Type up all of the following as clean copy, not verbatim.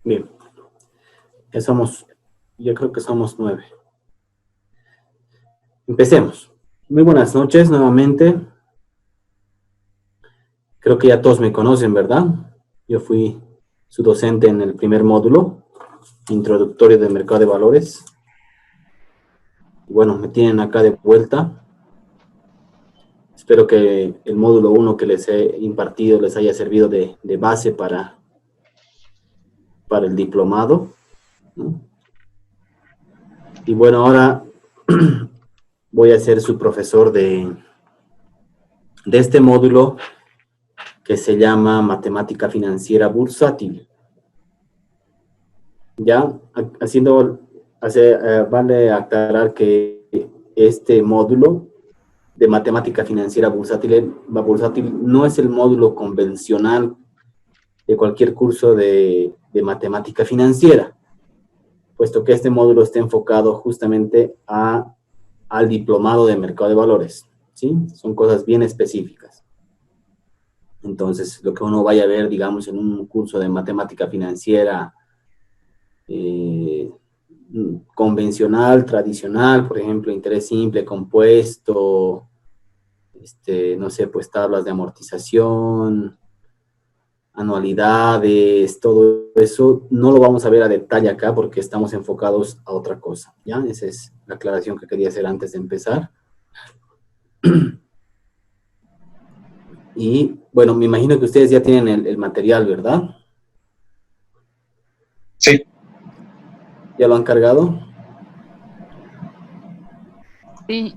Bien, ya somos, yo creo que somos 9. Empecemos. Muy buenas noches nuevamente. Creo que ya todos me conocen, ¿verdad? Yo fui su docente en el primer módulo, introductorio del mercado de valores. Y bueno, me tienen acá de vuelta. Espero que el módulo 1 que les he impartido les haya servido de base para el diplomado, ¿no? Y bueno, ahora voy a ser su profesor de este módulo que se llama Matemática Financiera Bursátil. Ya, vale aclarar que este módulo de Matemática Financiera bursátil no es el módulo convencional de cualquier curso de matemática financiera, puesto que este módulo está enfocado justamente al diplomado de mercado de valores, ¿sí? Son cosas bien específicas. Entonces, lo que uno vaya a ver, digamos, en un curso de matemática financiera convencional, tradicional, por ejemplo, interés simple, compuesto, no sé, pues tablas de amortización, anualidades, todo eso, no lo vamos a ver a detalle acá porque estamos enfocados a otra cosa, ¿ya? Esa es la aclaración que quería hacer antes de empezar. Y, bueno, me imagino que ustedes ya tienen el material, ¿verdad? Sí. ¿Ya lo han cargado? Sí.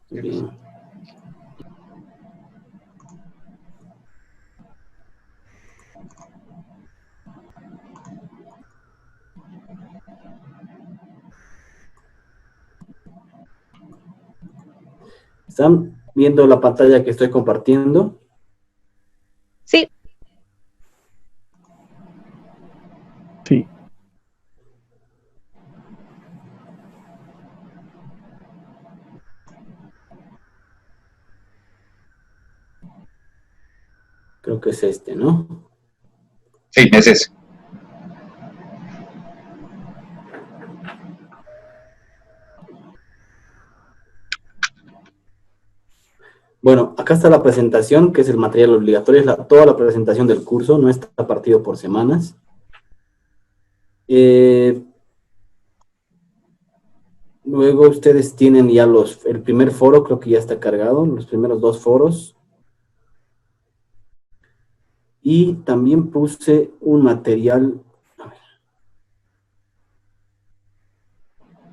Bien. ¿Están viendo la pantalla que estoy compartiendo? Sí. Sí. Creo que es este, ¿no? Sí, es ese. Bueno, acá está la presentación, que es el material obligatorio, es toda la presentación del curso, no está partido por semanas. Luego ustedes tienen ya el primer foro, creo que ya está cargado, los primeros 2 foros. Y también puse un material, a ver,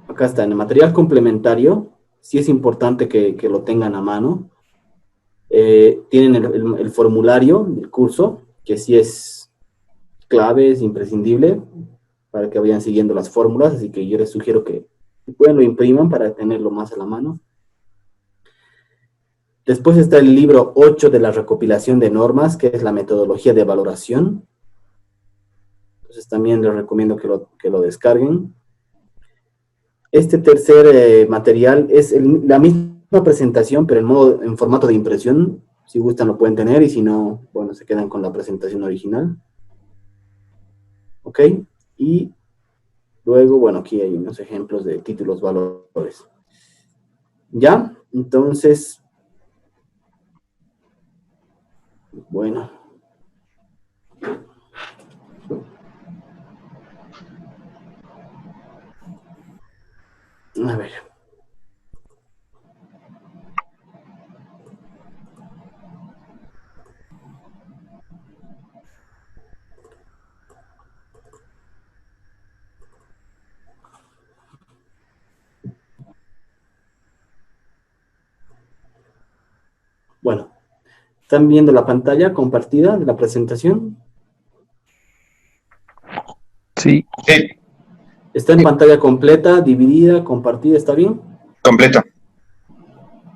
acá está, en el material complementario, sí es importante que lo tengan a mano. Tienen el formulario del curso, que sí es clave, es imprescindible, para que vayan siguiendo las fórmulas, así que yo les sugiero que si pueden lo impriman para tenerlo más a la mano. Después está el libro 8 de la recopilación de normas, que es la metodología de valoración. Entonces también les recomiendo que lo descarguen. Este tercer material es la misma presentación, pero en formato de impresión. Si gustan lo pueden tener y si no, bueno, se quedan con la presentación original. ¿Ok? Y luego, bueno, aquí hay unos ejemplos de títulos, valores. ¿Ya? Entonces, bueno. A ver. Bueno, ¿están viendo la pantalla compartida de la presentación? Sí. Sí. ¿Está en pantalla completa, dividida, compartida? ¿Está bien? Completo.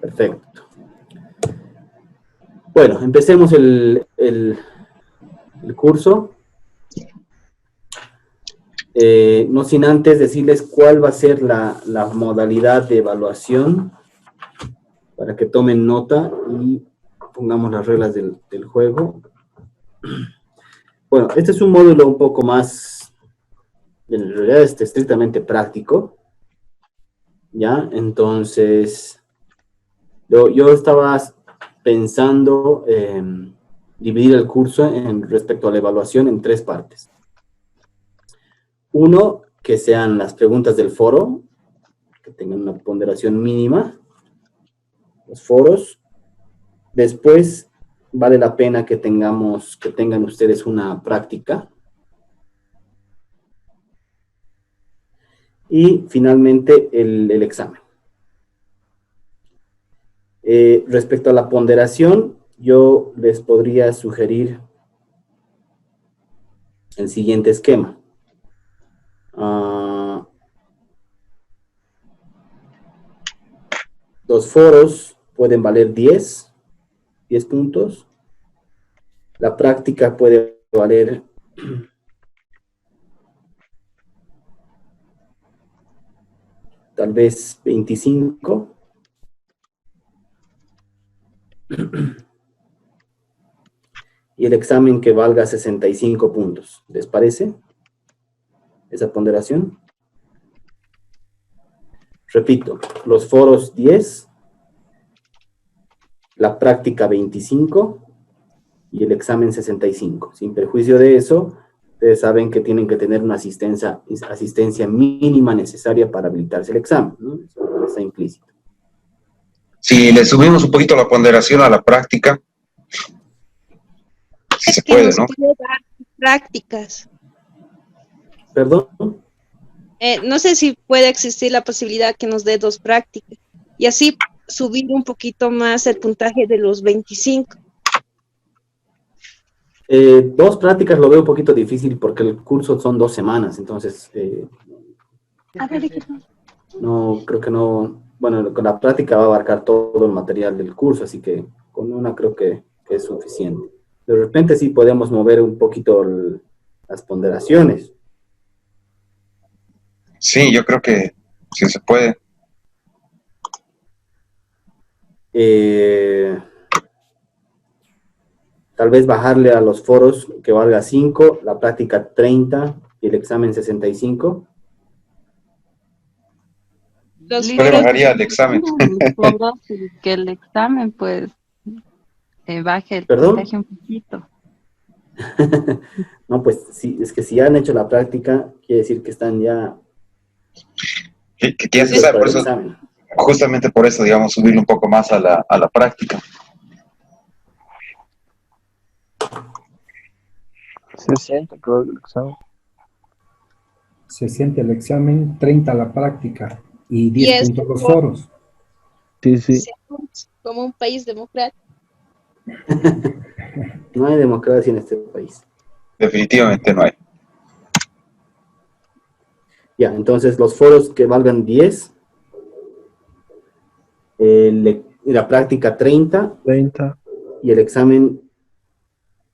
Perfecto. Bueno, empecemos el curso. No sin antes decirles cuál va a ser la modalidad de evaluación para que tomen nota y pongamos las reglas del juego. Bueno, este es un módulo un poco más en realidad es estrictamente práctico, ¿ya? Entonces, yo estaba pensando dividir el curso respecto a la evaluación en 3 partes. Uno, que sean las preguntas del foro, que tengan una ponderación mínima, los foros. Después, vale la pena que tengan ustedes una práctica. Y finalmente, el examen. Respecto a la ponderación, yo les podría sugerir el siguiente esquema. Los foros pueden valer 10 puntos. La práctica puede valer tal vez 25. Y el examen que valga 65 puntos. ¿Les parece esa ponderación? Repito, los foros 10, la práctica 25 y el examen 65. Sin perjuicio de eso, ustedes saben que tienen que tener una asistencia mínima necesaria para habilitarse el examen, ¿no? Eso está implícito. Si le subimos un poquito la ponderación a la práctica, si se puede, ¿no? Puede dar prácticas. ¿Perdón? No sé si puede existir la posibilidad que nos dé 2 prácticas y así subir un poquito más el puntaje de los 25. 2 prácticas lo veo un poquito difícil porque el curso son 2 semanas, entonces no, creo que no. Bueno, con la práctica va a abarcar todo el material del curso, así que con una creo que es suficiente. De repente sí podemos mover un poquito las ponderaciones. Sí, yo creo que sí se puede. Tal vez bajarle a los foros que valga 5, la práctica 30 y el examen 65. Los Yo le bajaría el examen. Que el examen, pues, baje el ¿Perdón? puntaje un poquito. No, pues sí, es que si ya han hecho la práctica, quiere decir que están ya Que ya se sabe, para por el eso, examen. justamente por eso, digamos, subirle un poco más a la práctica. 60 creo el examen. 60 el examen, 30 la práctica y 10 10 puntos los foros. Sí, sí. como un país democrático. No hay democracia en este país. Definitivamente no hay. Ya, entonces los foros que valgan 10, la práctica 30 30. y el examen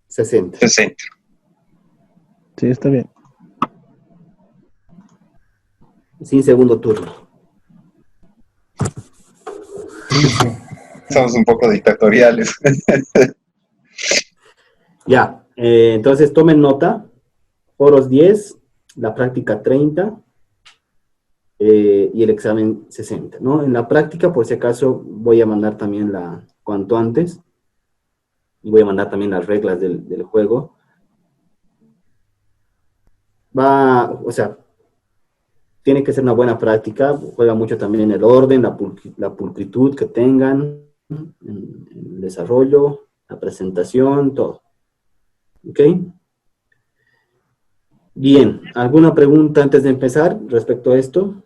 60. 60. Sí, está bien. Sin segundo turno. Sí, sí. Somos un poco dictatoriales. Ya, entonces tomen nota. Foros 10, la práctica 30 y el examen 60, ¿no? En la práctica, por si acaso, voy a mandar también cuanto antes. Y voy a mandar también las reglas del juego. O sea, tiene que ser una buena práctica. Juega mucho también el orden, la pulcritud que tengan, el desarrollo, la presentación, todo. ¿Ok? Bien, ¿alguna pregunta antes de empezar respecto a esto?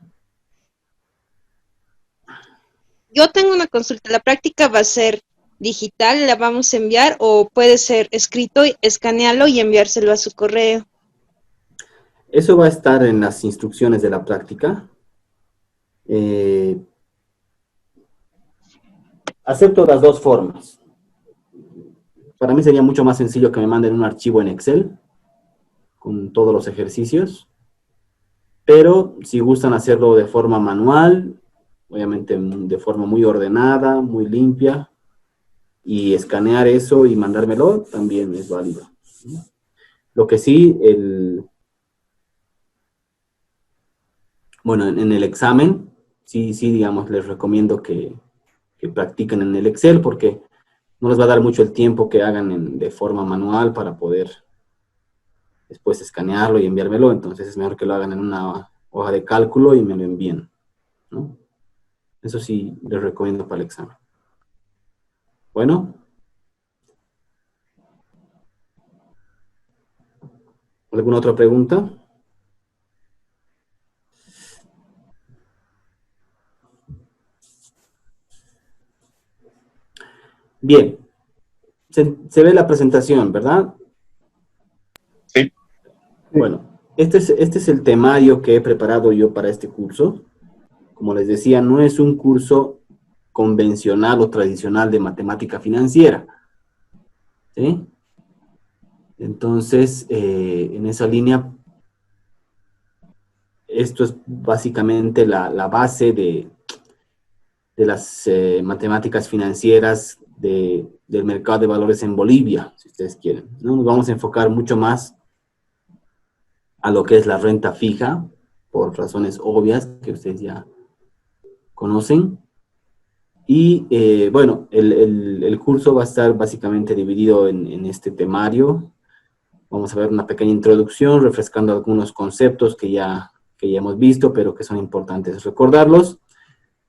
Yo tengo una consulta. ¿La práctica va a ser digital? ¿La vamos a enviar o puede ser escrito, escanearlo y enviárselo a su correo? Eso va a estar en las instrucciones de la práctica. Acepto las 2 formas. Para mí sería mucho más sencillo que me manden un archivo en Excel con todos los ejercicios. Pero si gustan hacerlo de forma manual, obviamente de forma muy ordenada, muy limpia, y escanear eso y mandármelo, también es válido. Lo que sí, Bueno, en el examen, sí, digamos, les recomiendo que practiquen en el Excel porque no les va a dar mucho el tiempo que hagan de forma manual para poder después escanearlo y enviármelo. Entonces es mejor que lo hagan en una hoja de cálculo y me lo envíen, ¿no? Eso sí les recomiendo para el examen. Bueno. ¿Alguna otra pregunta? Bien. Se ve la presentación, ¿verdad? Sí. Bueno, este es el temario que he preparado yo para este curso. Como les decía, no es un curso convencional o tradicional de matemática financiera, ¿sí? Entonces, en esa línea, esto es básicamente la base de las matemáticas financieras del mercado de valores en Bolivia, si ustedes quieren, ¿no? Nos vamos a enfocar mucho más a lo que es la renta fija, por razones obvias que ustedes ya conocen. Y bueno, el curso va a estar básicamente dividido en este temario. Vamos a ver una pequeña introducción, refrescando algunos conceptos que ya hemos visto, pero que son importantes recordarlos.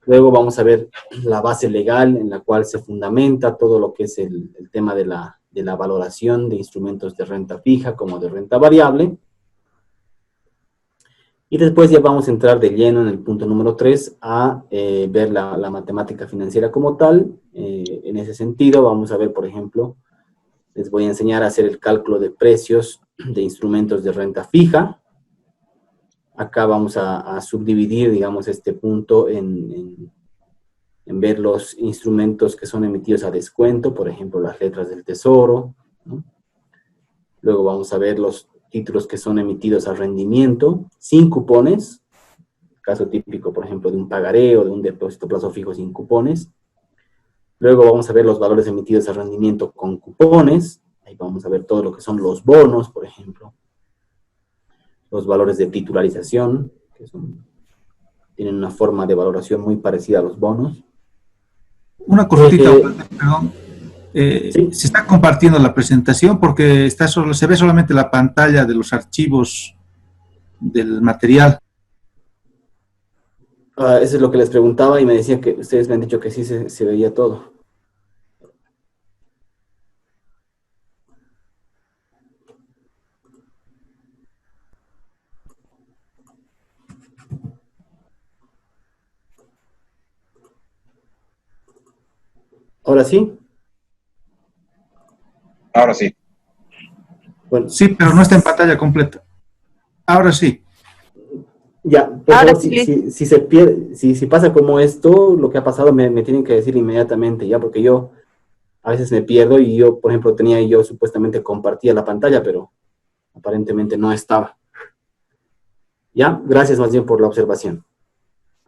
Luego vamos a ver la base legal en la cual se fundamenta todo lo que es el tema de la valoración de instrumentos de renta fija como de renta variable. Y después ya vamos a entrar de lleno en el punto número 3 a ver la matemática financiera como tal. En ese sentido vamos a ver, por ejemplo, les voy a enseñar a hacer el cálculo de precios de instrumentos de renta fija. Acá vamos a subdividir, digamos, este punto en ver los instrumentos que son emitidos a descuento, por ejemplo, las letras del tesoro, ¿no? Luego vamos a ver los títulos que son emitidos a rendimiento, sin cupones, caso típico, por ejemplo, de un pagaré o de un depósito a plazo fijo sin cupones. Luego vamos a ver los valores emitidos a rendimiento con cupones, ahí vamos a ver todo lo que son los bonos, por ejemplo, los valores de titularización, que tienen una forma de valoración muy parecida a los bonos. Una cortita, perdón. ¿Sí? Se está compartiendo la presentación porque se ve solamente la pantalla de los archivos del material. Eso es lo que les preguntaba y me decían que ustedes me han dicho que sí se veía todo. ¿Ahora sí? Ahora sí. Bueno. Sí, pero no está en pantalla completa. Ahora sí. Ya, por favor, si se pierde, si pasa como esto, lo que ha pasado me tienen que decir inmediatamente, ya, porque yo a veces me pierdo y yo, por ejemplo, yo supuestamente compartía la pantalla, pero aparentemente no estaba. Ya, gracias más bien por la observación.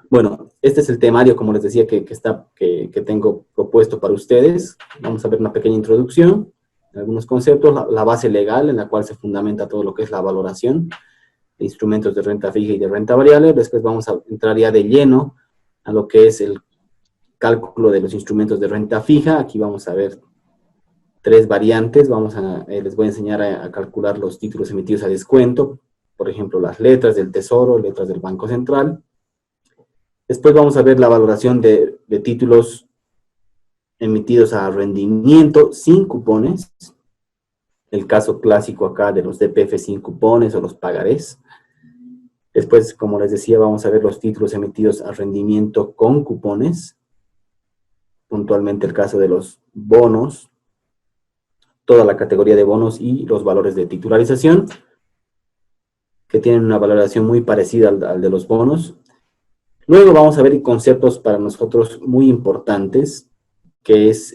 Bueno, este es el temario, como les decía, que tengo propuesto para ustedes. Vamos a ver una pequeña introducción, algunos conceptos, la base legal en la cual se fundamenta todo lo que es la valoración de instrumentos de renta fija y de renta variable. Después vamos a entrar ya de lleno a lo que es el cálculo de los instrumentos de renta fija. Aquí vamos a ver 3 variantes. Les voy a enseñar a calcular los títulos emitidos a descuento, por ejemplo, las letras del Tesoro, letras del Banco Central. Después vamos a ver la valoración de títulos emitidos a rendimiento sin cupones. El caso clásico acá de los DPF sin cupones o los pagarés. Después, como les decía, vamos a ver los títulos emitidos a rendimiento con cupones. Puntualmente el caso de los bonos, toda la categoría de bonos y los valores de titularización, que tienen una valoración muy parecida al de los bonos. Luego vamos a ver conceptos para nosotros muy importantes, que es,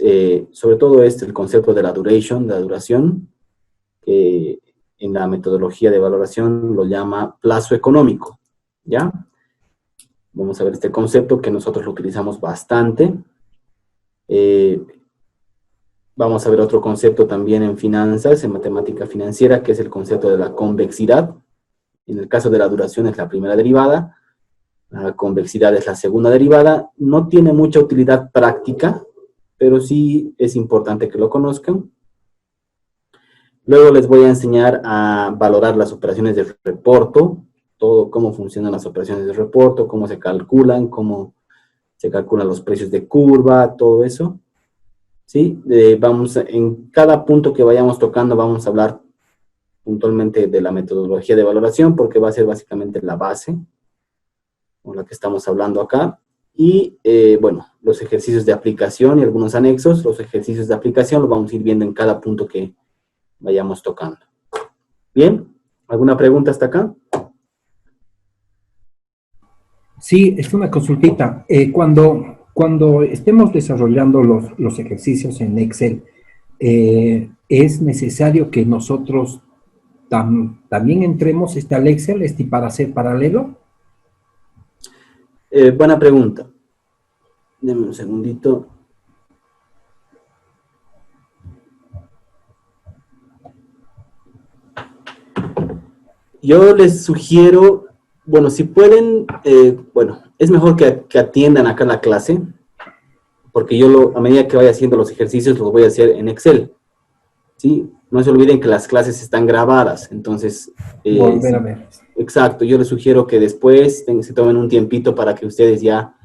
sobre todo el concepto de la duración, que en la metodología de valoración lo llama plazo económico, ¿ya? Vamos a ver este concepto que nosotros lo utilizamos bastante. Vamos a ver otro concepto también en finanzas, en matemática financiera, que es el concepto de la convexidad. En el caso de la duración es la primera derivada. La convexidad es la segunda derivada. No tiene mucha utilidad práctica, pero sí es importante que lo conozcan. Luego les voy a enseñar a valorar las operaciones de reporto, todo cómo funcionan las operaciones de reporto, cómo se calculan, cómo se calculan los precios de curva, todo eso. ¿Sí? En cada punto que vayamos tocando vamos a hablar puntualmente de la metodología de valoración, porque va a ser básicamente la base con la que estamos hablando acá. Y, bueno, los ejercicios de aplicación y algunos anexos. Los ejercicios de aplicación los vamos a ir viendo en cada punto que vayamos tocando. ¿Bien? ¿Alguna pregunta hasta acá? Sí, es una consultita. Cuando estemos desarrollando los ejercicios en Excel, ¿es necesario que nosotros también entremos al Excel para hacer paralelo? Buena pregunta. Deme un segundito. Yo les sugiero, bueno, si pueden, bueno, es mejor que atiendan acá la clase, porque yo a medida que vaya haciendo los ejercicios los voy a hacer en Excel, ¿sí? No se olviden que las clases están grabadas, entonces... Volver a ver. Exacto, yo les sugiero que después se tomen un tiempito para que ustedes ya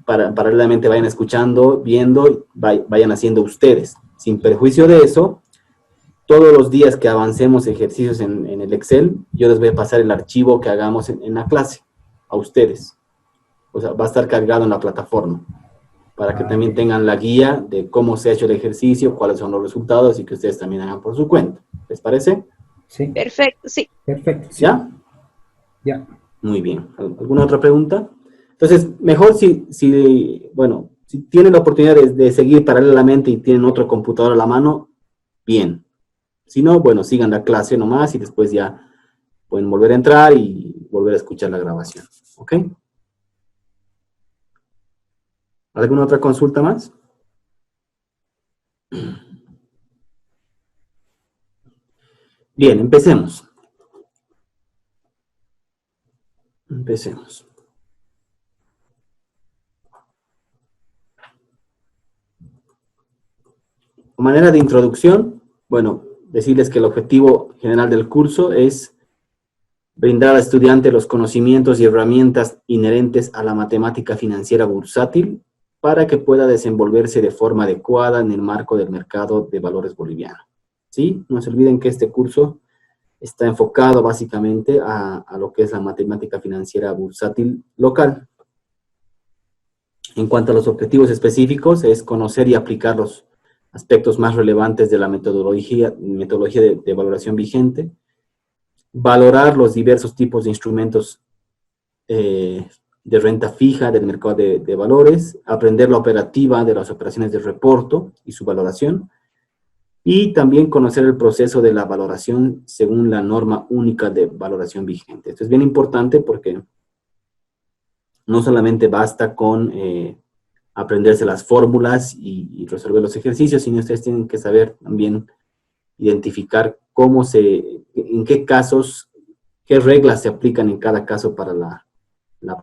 paralelamente vayan escuchando, viendo, vayan haciendo ustedes. Sin perjuicio de eso, todos los días que avancemos ejercicios en el Excel, yo les voy a pasar el archivo que hagamos en la clase a ustedes. O sea, va a estar cargado en la plataforma, para que también tengan la guía de cómo se ha hecho el ejercicio, cuáles son los resultados y que ustedes también hagan por su cuenta. ¿Les parece? Sí. Perfecto, sí. Perfecto. Sí. ¿Ya? Ya. Muy bien. ¿Alguna otra pregunta? Entonces, mejor si tienen la oportunidad de seguir paralelamente y tienen otro computador a la mano, bien. Si no, bueno, sigan la clase nomás y después ya pueden volver a entrar y volver a escuchar la grabación. ¿Ok? ¿Alguna otra consulta más? Bien, empecemos. Empecemos. De manera de introducción, bueno, decirles que el objetivo general del curso es brindar al estudiante los conocimientos y herramientas inherentes a la matemática financiera bursátil para que pueda desenvolverse de forma adecuada en el marco del mercado de valores boliviano. ¿Sí? No se olviden que este curso está enfocado básicamente a lo que es la matemática financiera bursátil local. En cuanto a los objetivos específicos, es conocer y aplicar los aspectos más relevantes de la metodología de valoración vigente, valorar los diversos tipos de instrumentos de renta fija del mercado de valores, aprender la operativa de las operaciones de reporto y su valoración, y también conocer el proceso de la valoración según la norma única de valoración vigente. Esto es bien importante porque no solamente basta con aprenderse las fórmulas y resolver los ejercicios, sino ustedes tienen que saber también identificar en qué casos, qué reglas se aplican en cada caso para la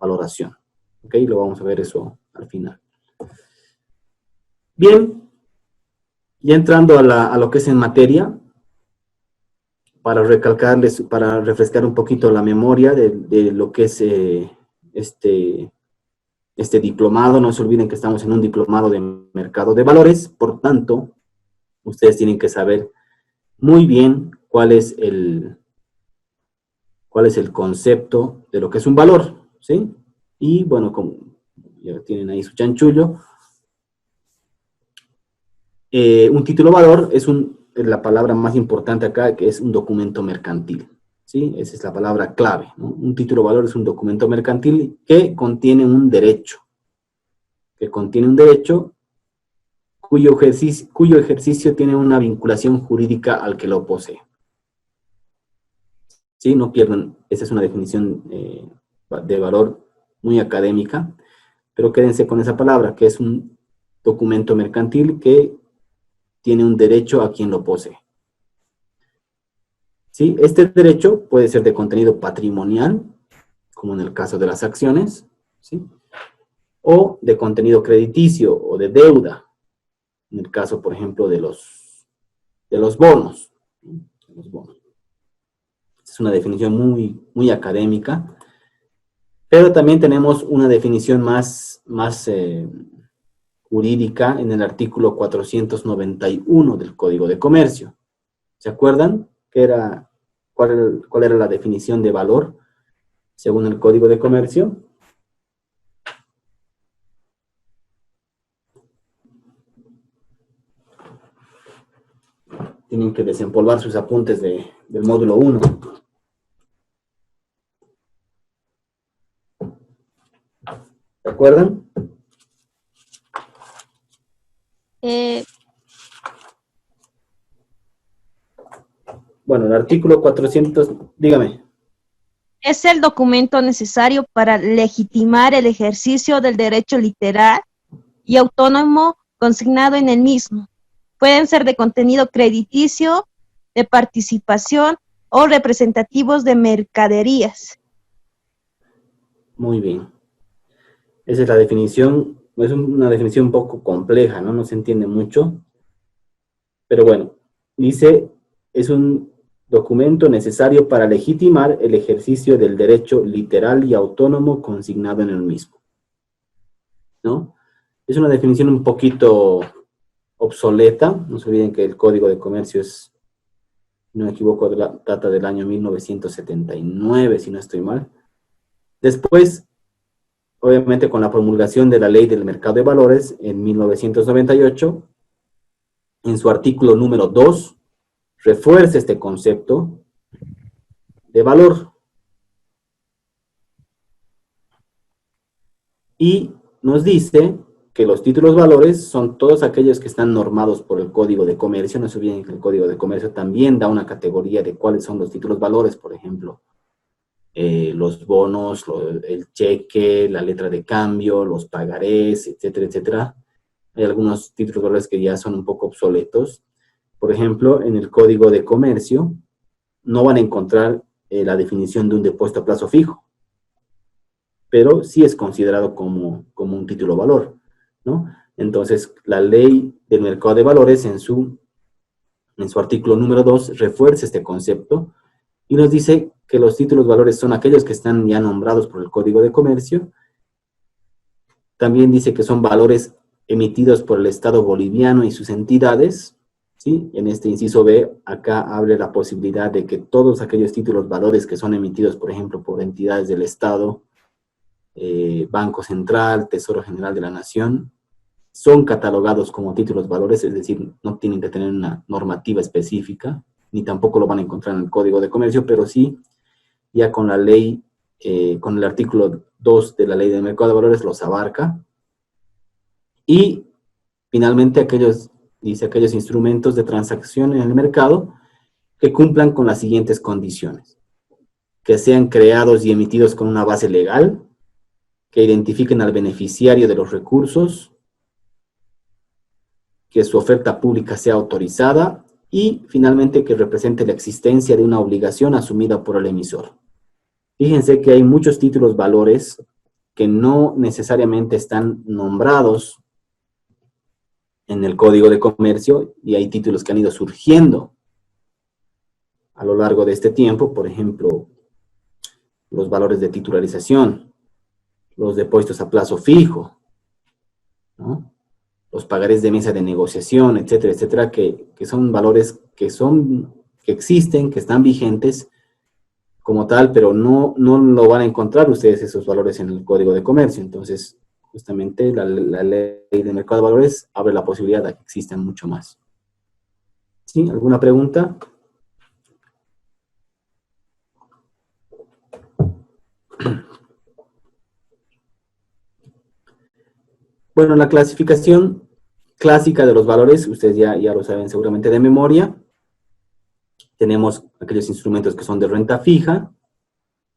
valoración. ¿Ok? Lo vamos a ver eso al final. Bien, ya entrando a lo que es en materia, para refrescar un poquito la memoria de lo que es este diplomado. No se olviden que estamos en un diplomado de mercado de valores, por tanto, ustedes tienen que saber muy bien cuál es el concepto de lo que es un valor, ¿sí? Y bueno, como ya tienen ahí su chanchullo, un título valor es la palabra más importante acá, que es un documento mercantil, ¿sí? Esa es la palabra clave, ¿no? Un título valor es un documento mercantil que contiene un derecho, cuyo ejercicio tiene una vinculación jurídica al que lo posee. ¿Sí? No pierdan, esa es una definición de valor muy académica, pero quédense con esa palabra, que es un documento mercantil que tiene un derecho a quien lo posee. ¿Sí? Este derecho puede ser de contenido patrimonial, como en el caso de las acciones, ¿sí? O de contenido crediticio o de deuda, en el caso, por ejemplo, de los bonos. Es una definición muy académica, pero también tenemos una definición más jurídica en el artículo 491 del Código de Comercio. ¿Se acuerdan cuál era la definición de valor según el Código de Comercio? Tienen que desempolvar sus apuntes del módulo 1. ¿Se acuerdan? Bueno, el artículo 400, dígame. Es el documento necesario para legitimar el ejercicio del derecho literal y autónomo consignado en el mismo. Pueden ser de contenido crediticio, de participación o representativos de mercaderías. Muy bien. Esa es la definición. Es una definición un poco compleja, ¿no? No se entiende mucho. Pero bueno, dice, es un documento necesario para legitimar el ejercicio del derecho literal y autónomo consignado en el mismo, ¿no? Es una definición un poquito obsoleta. No se olviden que el Código de Comercio es, no me equivoco, data del año 1979, si no estoy mal. Después, obviamente, con la promulgación de la Ley del Mercado de Valores en 1998, en su artículo número 2, refuerza este concepto de valor. Y nos dice que los títulos valores son todos aquellos que están normados por el Código de Comercio. No se olviden que el Código de Comercio también da una categoría de cuáles son los títulos valores, por ejemplo, los bonos, el cheque, la letra de cambio, los pagarés, etcétera, etcétera. Hay algunos títulos valores que ya son un poco obsoletos. Por ejemplo, en el Código de Comercio no van a encontrar la definición de un depósito a plazo fijo, pero sí es considerado como un título valor, ¿no? Entonces, la Ley del Mercado de Valores en su artículo número 2 refuerza este concepto y nos dice que los títulos valores son aquellos que están ya nombrados por el Código de Comercio. También dice que son valores emitidos por el Estado boliviano y sus entidades, ¿sí? En este inciso B, acá abre la posibilidad de que todos aquellos títulos valores que son emitidos, por ejemplo, por entidades del Estado, Banco Central, Tesoro General de la Nación, son catalogados como títulos valores, es decir, no tienen que tener una normativa específica, ni tampoco lo van a encontrar en el Código de Comercio, pero sí, ya con la ley, con el artículo 2 de la Ley del Mercado de Valores los abarca. Y finalmente aquellos instrumentos de transacción en el mercado que cumplan con las siguientes condiciones: que sean creados y emitidos con una base legal, que identifiquen al beneficiario de los recursos, que su oferta pública sea autorizada y finalmente que represente la existencia de una obligación asumida por el emisor. Fíjense que hay muchos títulos valores que no necesariamente están nombrados en el Código de Comercio, y hay títulos que han ido surgiendo a lo largo de este tiempo. Por ejemplo, los valores de titularización, los depósitos a plazo fijo, ¿no? Los pagarés de mesa de negociación, etcétera, etcétera, que son valores que existen, que están vigentes como tal, pero no lo van a encontrar ustedes esos valores en el Código de Comercio. Entonces, justamente la Ley del Mercado de Valores abre la posibilidad de que existan mucho más. ¿Sí? ¿Alguna pregunta? Bueno, la clasificación clásica de los valores, ustedes ya lo saben seguramente de memoria. Tenemos aquellos instrumentos que son de renta fija,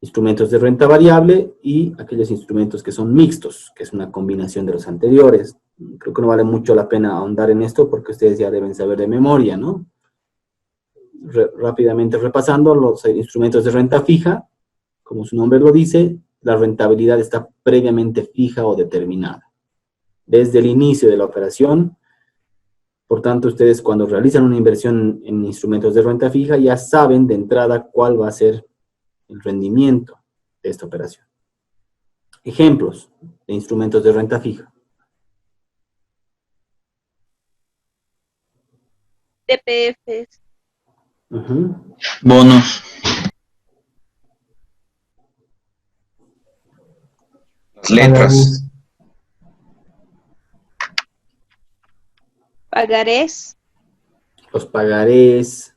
instrumentos de renta variable y aquellos instrumentos que son mixtos, que es una combinación de los anteriores. Creo que no vale mucho la pena ahondar en esto porque ustedes ya deben saber de memoria, ¿no? Rápidamente repasando, los instrumentos de renta fija, como su nombre lo dice, la rentabilidad está previamente fija o determinada. Desde el inicio de la operación, por tanto, ustedes cuando realizan una inversión en instrumentos de renta fija ya saben de entrada cuál va a ser el rendimiento de esta operación. Ejemplos de instrumentos de renta fija. TPFs. Bonos. Las letras. Pagarés. Los pagarés.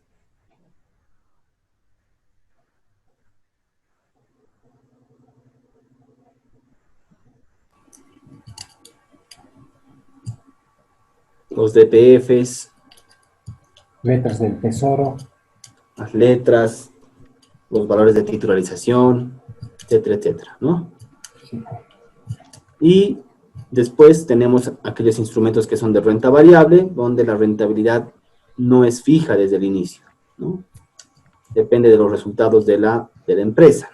Los DPFs. Letras del tesoro. Las letras. Los valores de titularización, etcétera, etcétera, ¿no? Sí. Y después tenemos aquellos instrumentos que son de renta variable, donde la rentabilidad no es fija desde el inicio, ¿no? Depende de los resultados de la empresa.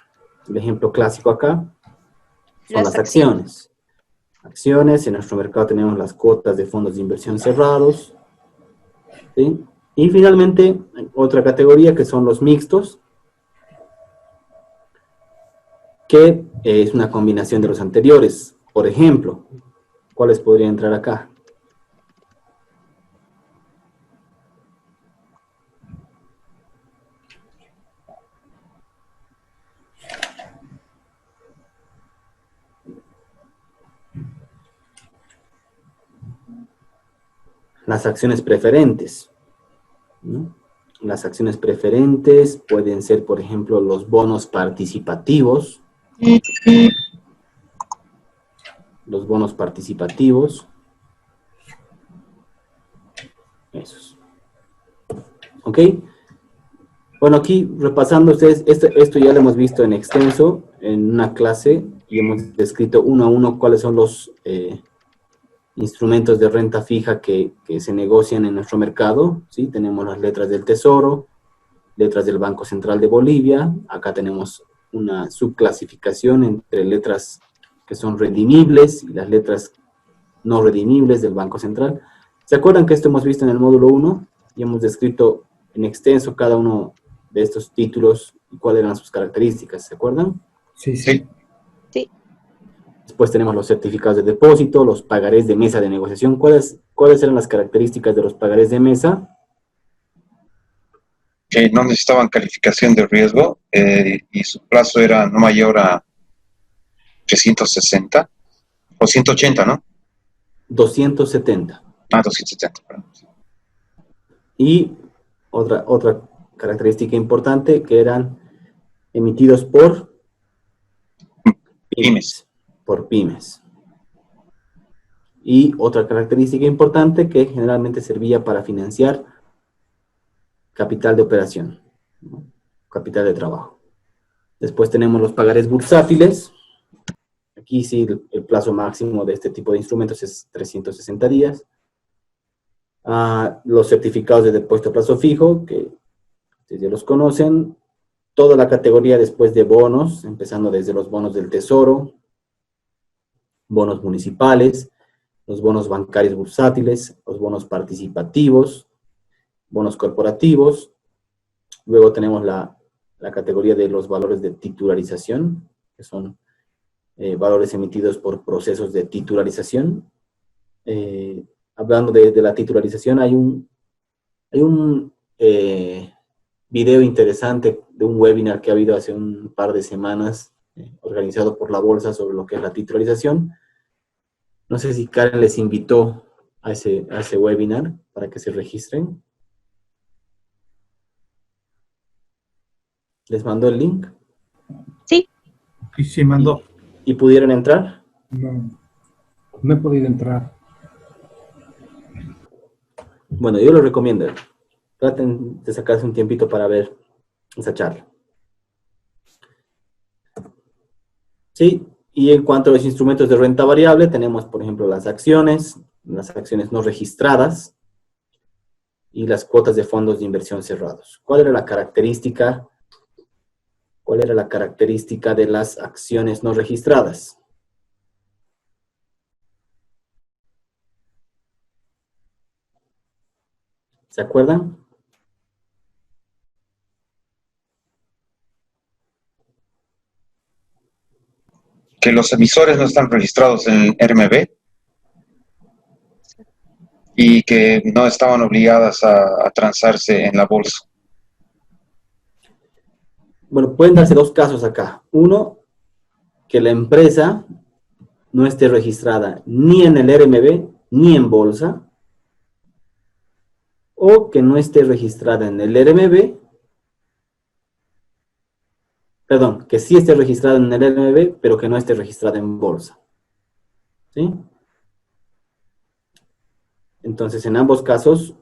El ejemplo clásico acá son las acciones. Acciones, en nuestro mercado tenemos las cuotas de fondos de inversión cerrados, ¿sí? Y finalmente, otra categoría que son los mixtos, que es una combinación de los anteriores. Por ejemplo, ¿cuáles podrían entrar acá? Las acciones preferentes, ¿no? Las acciones preferentes pueden ser, por ejemplo, los bonos participativos. Los bonos participativos. Esos. ¿Ok? Bueno, aquí repasando ustedes, esto ya lo hemos visto en extenso en una clase y hemos descrito uno a uno cuáles son los instrumentos de renta fija que se negocian en nuestro mercado, ¿sí? Tenemos las letras del Tesoro, letras del Banco Central de Bolivia, acá tenemos una subclasificación entre letras que son redimibles y las letras no redimibles del Banco Central. ¿Se acuerdan que esto hemos visto en el módulo 1? Y hemos descrito en extenso cada uno de estos títulos y cuáles eran sus características, ¿se acuerdan? Sí, sí. Después tenemos los certificados de depósito, los pagarés de mesa de negociación. ¿Cuáles eran las características de los pagarés de mesa? Que no necesitaban calificación de riesgo y su plazo era no mayor a 360 o 180, ¿no? 270. 270, perdón. Y otra característica importante que eran emitidos por pymes. Por pymes. Y otra característica importante que generalmente servía para financiar capital de operación, ¿no? Capital de trabajo. Después tenemos los pagarés bursátiles. Aquí sí el plazo máximo de este tipo de instrumentos es 360 días. Los certificados de depósito a plazo fijo, que ustedes ya los conocen. Toda la categoría después de bonos, empezando desde los bonos del Tesoro, bonos municipales, los bonos bancarios bursátiles, los bonos participativos, bonos corporativos. Luego tenemos la categoría de los valores de titularización, que son valores emitidos por procesos de titularización. Hablando de la titularización, hay un video interesante de un webinar que ha habido hace un par de semanas, organizado por la Bolsa sobre lo que es la titularización. No sé si Karen les invitó a ese webinar para que se registren. ¿Les mandó el link? Sí. Sí, mandó. ¿Y pudieron entrar? No he podido entrar. Bueno, yo les recomiendo. Traten de sacarse un tiempito para ver esa charla. Sí, y en cuanto a los instrumentos de renta variable, tenemos, por ejemplo, las acciones no registradas y las cuotas de fondos de inversión cerrados. ¿Cuál era la característica ¿Cuál era la característica de las acciones no registradas? ¿Se acuerdan? Que los emisores no están registrados en RMB y que no estaban obligadas a transarse en la bolsa. Bueno, pueden darse dos casos acá. Uno, que la empresa no esté registrada ni en el RMB ni en bolsa, o que no esté registrada en el RMB, perdón, que sí esté registrada en el RMB, pero que no esté registrada en bolsa. ¿Sí? Entonces, en ambos casos,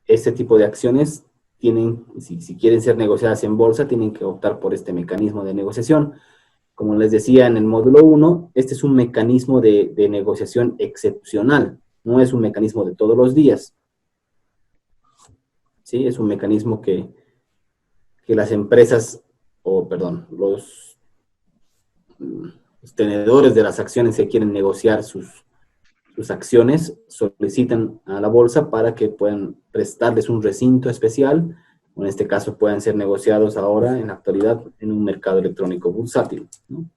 este tipo de acciones tienen, si quieren ser negociadas en bolsa, tienen que optar por este mecanismo de negociación. Como les decía en el módulo 1, este es un mecanismo de negociación excepcional, no es un mecanismo de todos los días. ¿Sí? Es un mecanismo que las empresas, los tenedores de las acciones que quieren negociar sus acciones, solicitan a la bolsa para que puedan prestarles un recinto especial, o en este caso puedan ser negociados ahora, en la actualidad, en un mercado electrónico bursátil, ¿no?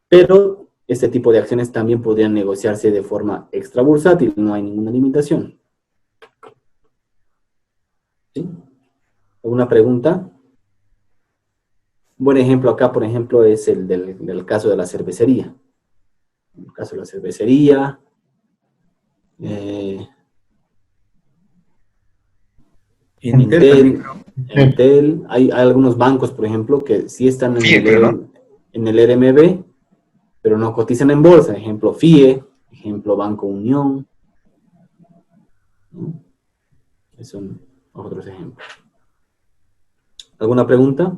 Pero este tipo de acciones también podrían negociarse de forma extrabursátil, no hay ninguna limitación. ¿Sí? ¿Alguna pregunta? Un buen ejemplo acá, por ejemplo, es el del caso de la cervecería. En el caso de la cervecería, Entel, hay algunos bancos, por ejemplo, que sí están en el RMB, pero no cotizan en bolsa. Ejemplo, FIE, ejemplo, Banco Unión. ¿No? Esos son otros ejemplos. ¿Alguna pregunta?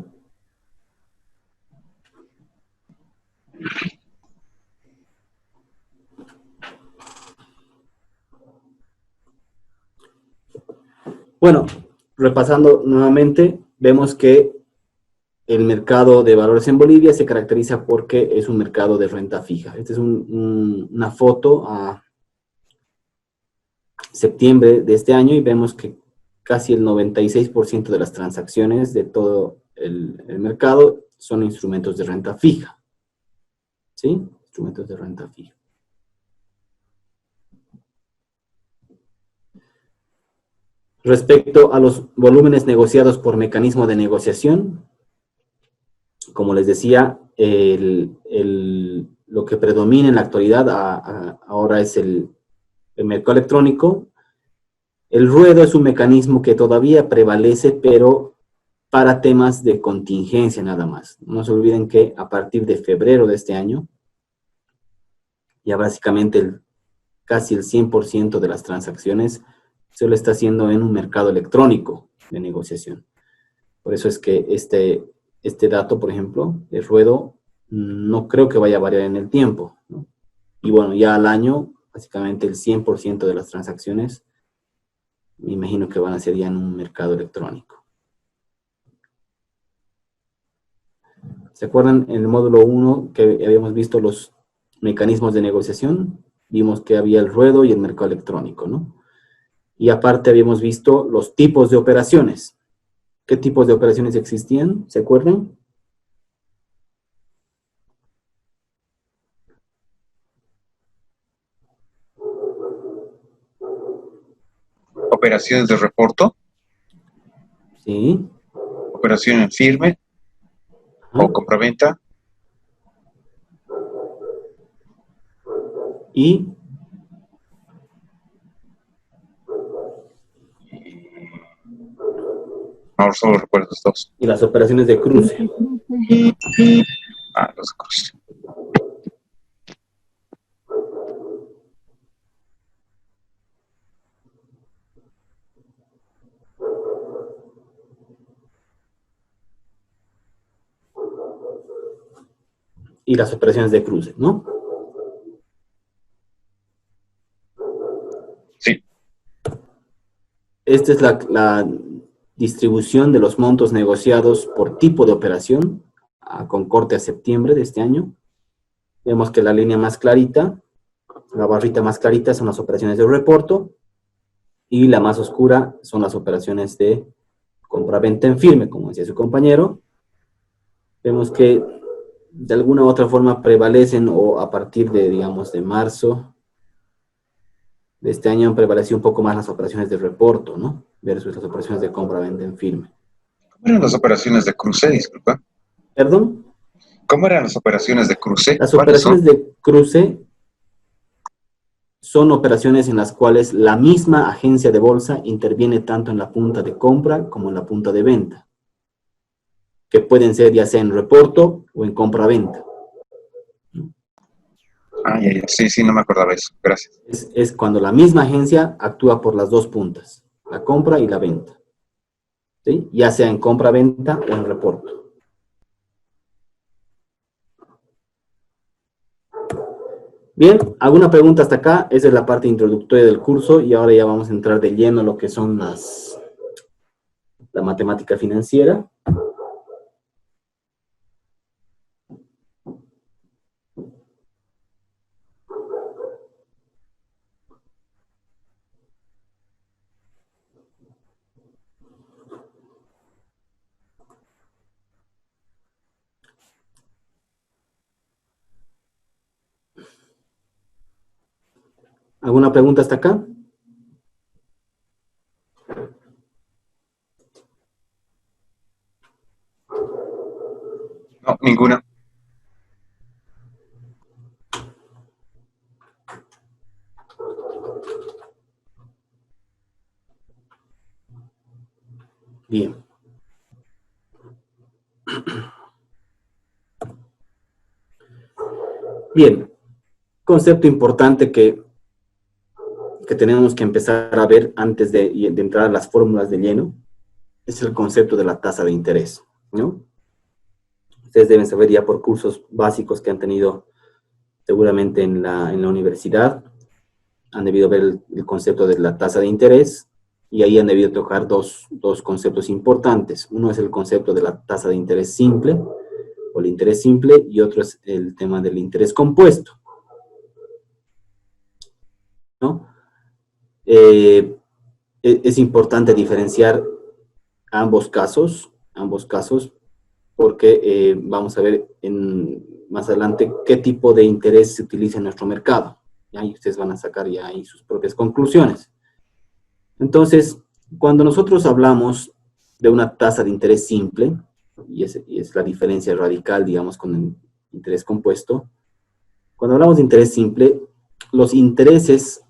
Bueno, repasando nuevamente, vemos que el mercado de valores en Bolivia se caracteriza porque es un mercado de renta fija. Esta es una foto a septiembre de este año y vemos que casi el 96% de las transacciones de todo el mercado son instrumentos de renta fija. ¿Sí? Instrumentos de renta fija. Respecto a los volúmenes negociados por mecanismo de negociación, como les decía, lo que predomina en la actualidad ahora es el mercado electrónico. El ruedo es un mecanismo que todavía prevalece, pero para temas de contingencia nada más. No se olviden que a partir de febrero de este año, ya básicamente casi el 100% de las transacciones se lo está haciendo en un mercado electrónico de negociación. Por eso es que este dato, por ejemplo, de ruedo, no creo que vaya a variar en el tiempo, ¿no? Y bueno, ya al año, básicamente el 100% de las transacciones, me imagino que van a ser ya en un mercado electrónico. ¿Se acuerdan en el módulo 1 que habíamos visto los mecanismos de negociación? Vimos que había el ruedo y el mercado electrónico, ¿no? Y aparte habíamos visto los tipos de operaciones. ¿Qué tipos de operaciones existían? ¿Se acuerdan? Operaciones de reporto. Sí. Operación en firme. Ajá. O compraventa. Y ahora solo recuerdo estos dos. y las operaciones de cruce. Los cruces. Y las operaciones de cruce, ¿no? Sí. Esta es distribución de los montos negociados por tipo de operación, con corte a septiembre de este año. Vemos que la línea más clarita, la barrita más clarita son las operaciones de reporto, y la más oscura son las operaciones de compra-venta en firme, como decía su compañero. Vemos que de alguna u otra forma prevalecen, o a partir de, digamos, de marzo de este año han prevalecido un poco más las operaciones de reporto, ¿no? Versus las operaciones de compra-venta en firme. ¿Cómo eran las operaciones de cruce, disculpa? ¿Perdón? ¿Cómo eran las operaciones de cruce? Las ¿Cuáles son? operaciones de cruce son operaciones en las cuales la misma agencia de bolsa interviene tanto en la punta de compra como en la punta de venta, que pueden ser ya sea en reporto o en compra-venta. Ah, ya. Sí, sí, no me acordaba eso. Gracias. Es cuando la misma agencia actúa por las dos puntas, la compra y la venta, ¿sí? Ya sea en compra-venta o en reporto. Bien, ¿alguna pregunta hasta acá? Esa es la parte introductoria del curso, y ahora ya vamos a entrar de lleno a lo que son la matemática financiera. ¿Alguna pregunta hasta acá? No, ninguna. Bien. Bien. Concepto importante que tenemos que empezar a ver antes de entrar a las fórmulas de lleno es el concepto de la tasa de interés, ¿no? Ustedes deben saber ya por cursos básicos que han tenido seguramente en la universidad, han debido ver el concepto de la tasa de interés, y ahí han debido tocar dos conceptos importantes. Uno es el concepto de la tasa de interés simple, o el interés simple, y otro es el tema del interés compuesto, ¿no? Es importante diferenciar ambos casos, porque vamos a ver más adelante qué tipo de interés se utiliza en nuestro mercado. ¿Ya? Y ustedes van a sacar ya ahí sus propias conclusiones. Entonces, cuando nosotros hablamos de una tasa de interés simple, y es la diferencia radical, digamos, con el interés compuesto, cuando hablamos de interés simple, los intereses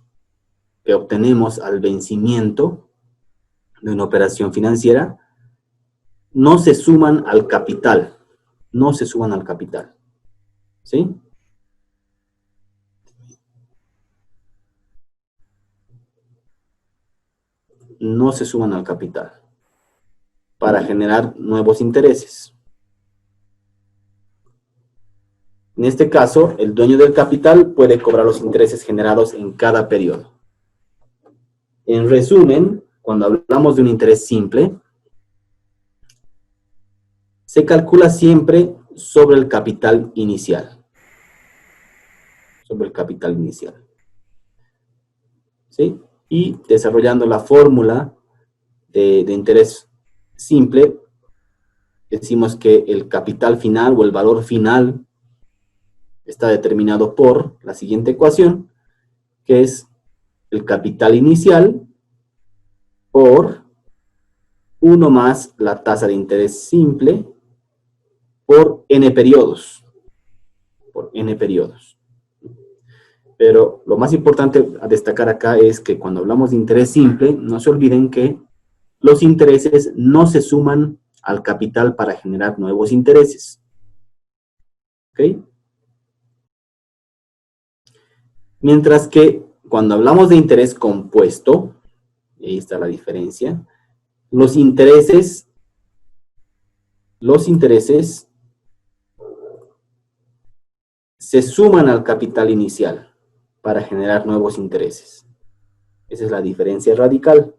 que obtenemos al vencimiento de una operación financiera no se suman al capital, ¿sí? No se suman al capital para generar nuevos intereses. En este caso, el dueño del capital puede cobrar los intereses generados en cada periodo. En resumen, cuando hablamos de un interés simple, se calcula siempre sobre el capital inicial. ¿Sí? Y desarrollando la fórmula de interés simple, decimos que el capital final o el valor final está determinado por la siguiente ecuación, que es el capital inicial por 1 más la tasa de interés simple por n periodos. Pero lo más importante a destacar acá es que cuando hablamos de interés simple, no se olviden que los intereses no se suman al capital para generar nuevos intereses. ¿Ok? Mientras que cuando hablamos de interés compuesto, y ahí está la diferencia, los intereses se suman al capital inicial para generar nuevos intereses. Esa es la diferencia radical.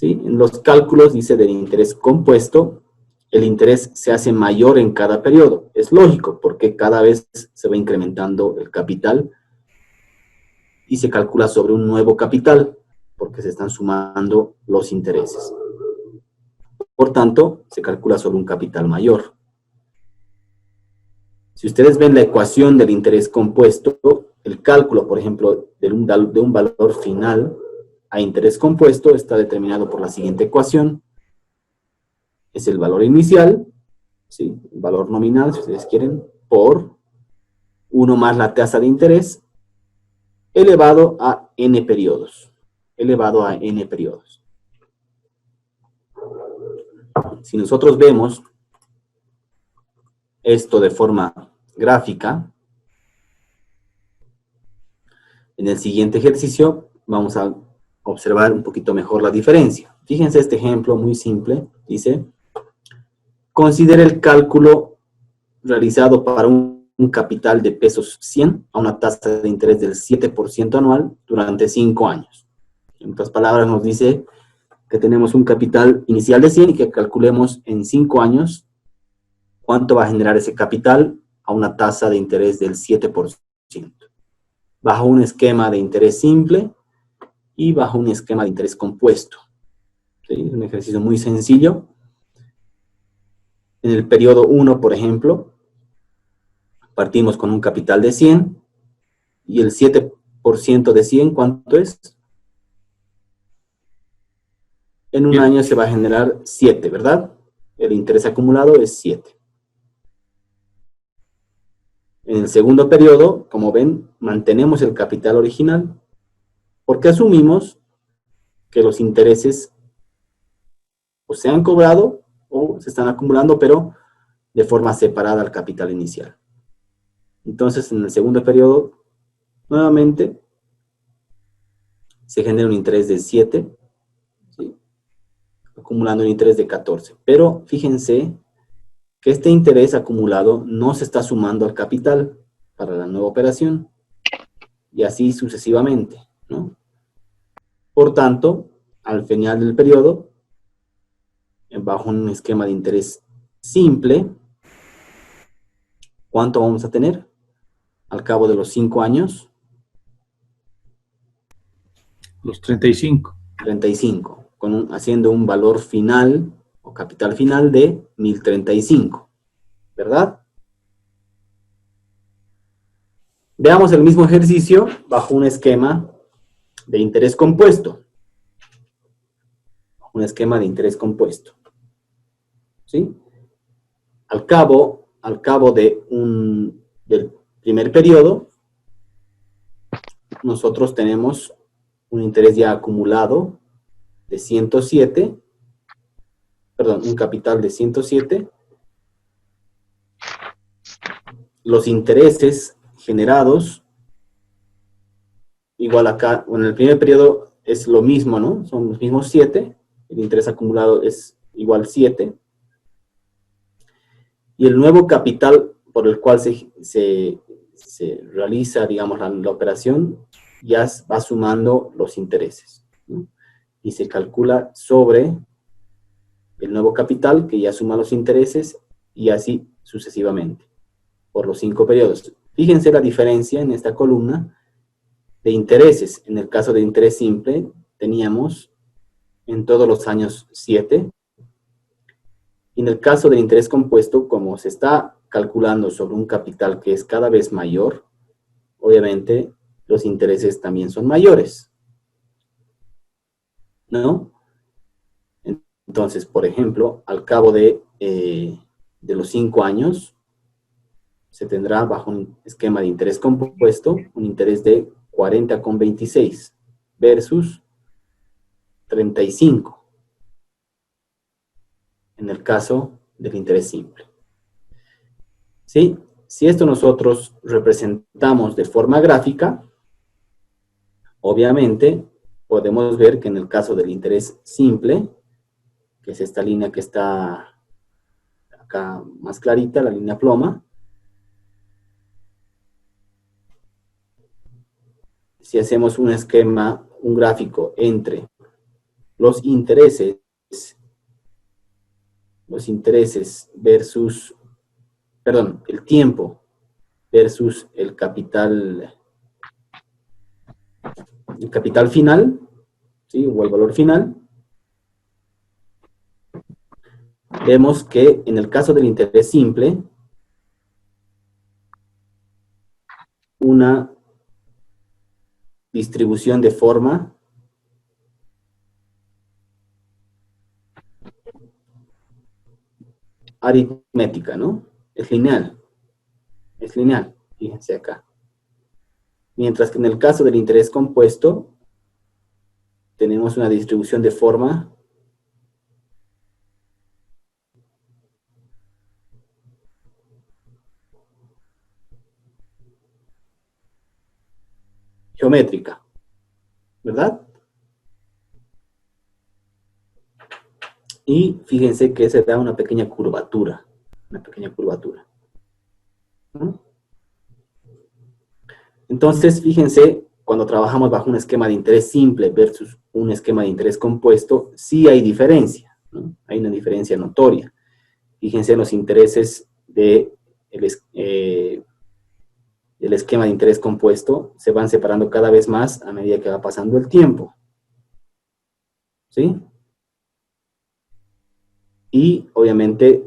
¿sí? En los cálculos, dice, del interés compuesto, el interés se hace mayor en cada periodo. Es lógico, porque cada vez se va incrementando el capital y se calcula sobre un nuevo capital, porque se están sumando los intereses. Por tanto, se calcula sobre un capital mayor. Si ustedes ven la ecuación del interés compuesto, el cálculo, por ejemplo, de un valor final a interés compuesto está determinado por la siguiente ecuación. Es el valor inicial, ¿sí? El valor nominal, si ustedes quieren, por 1 más la tasa de interés, elevado a n periodos. Elevado a n periodos. Si nosotros vemos esto de forma gráfica, en el siguiente ejercicio vamos a observar un poquito mejor la diferencia. Fíjense este ejemplo muy simple. Dice, considere el cálculo realizado para un capital de pesos 100 a una tasa de interés del 7% anual durante 5 años. En otras palabras, nos dice que tenemos un capital inicial de 100 y que calculemos en 5 años cuánto va a generar ese capital a una tasa de interés del 7%. Bajo un esquema de interés simple y bajo un esquema de interés compuesto. ¿Sí? Es un ejercicio muy sencillo. En el periodo 1, por ejemplo, partimos con un capital de 100 y el 7% de 100, ¿cuánto es? En un año se va a generar 7, ¿verdad? El interés acumulado es 7. En el segundo periodo, como ven, mantenemos el capital original porque asumimos que los intereses o se han cobrado o se están acumulando, pero de forma separada al capital inicial. Entonces, en el segundo periodo, nuevamente, se genera un interés de 7, ¿sí? Acumulando un interés de 14. Pero fíjense que este interés acumulado no se está sumando al capital para la nueva operación, y así sucesivamente, ¿no? Por tanto, al final del periodo, bajo un esquema de interés simple, ¿cuánto vamos a tener? Al cabo de los 5 años. Los 35. 35, haciendo un valor final o capital final de 1035, ¿verdad? Veamos el mismo ejercicio bajo un esquema de interés compuesto. Un esquema de interés compuesto. ¿Sí? Al cabo del primer periodo, nosotros tenemos un interés ya acumulado de 107, perdón, un capital de 107. Los intereses generados, igual acá, en el primer periodo es lo mismo, ¿no? Son los mismos 7, el interés acumulado es igual 7. Y el nuevo capital por el cual se realiza, digamos, la operación, ya va sumando los intereses, ¿no? Y se calcula sobre el nuevo capital que ya suma los intereses y así sucesivamente, por los 5 periodos. Fíjense la diferencia en esta columna de intereses. En el caso de interés simple, teníamos en todos los años 7. Y en el caso del interés compuesto, como se está calculando sobre un capital que es cada vez mayor, obviamente los intereses también son mayores, ¿no? Entonces, por ejemplo, al cabo de los 5 años, se tendrá bajo un esquema de interés compuesto un interés de 40,26 versus 35 en el caso del interés simple. ¿Sí? Si esto nosotros representamos de forma gráfica, obviamente podemos ver que en el caso del interés simple, que es esta línea que está acá más clarita, la línea ploma, si hacemos un esquema, un gráfico entre los intereses versus, perdón, el tiempo versus el capital final, ¿sí? O el valor final, vemos que en el caso del interés simple, una distribución de forma aritmética, ¿no? Es lineal, fíjense acá. Mientras que en el caso del interés compuesto, tenemos una distribución de forma geométrica, ¿verdad? Y fíjense que se da una pequeña curvatura, ¿no? Entonces, fíjense, cuando trabajamos bajo un esquema de interés simple versus un esquema de interés compuesto, sí hay diferencia, ¿no? Hay una diferencia notoria. Fíjense en los intereses del esquema de interés compuesto, se van separando cada vez más a medida que va pasando el tiempo. ¿Sí? Y, obviamente,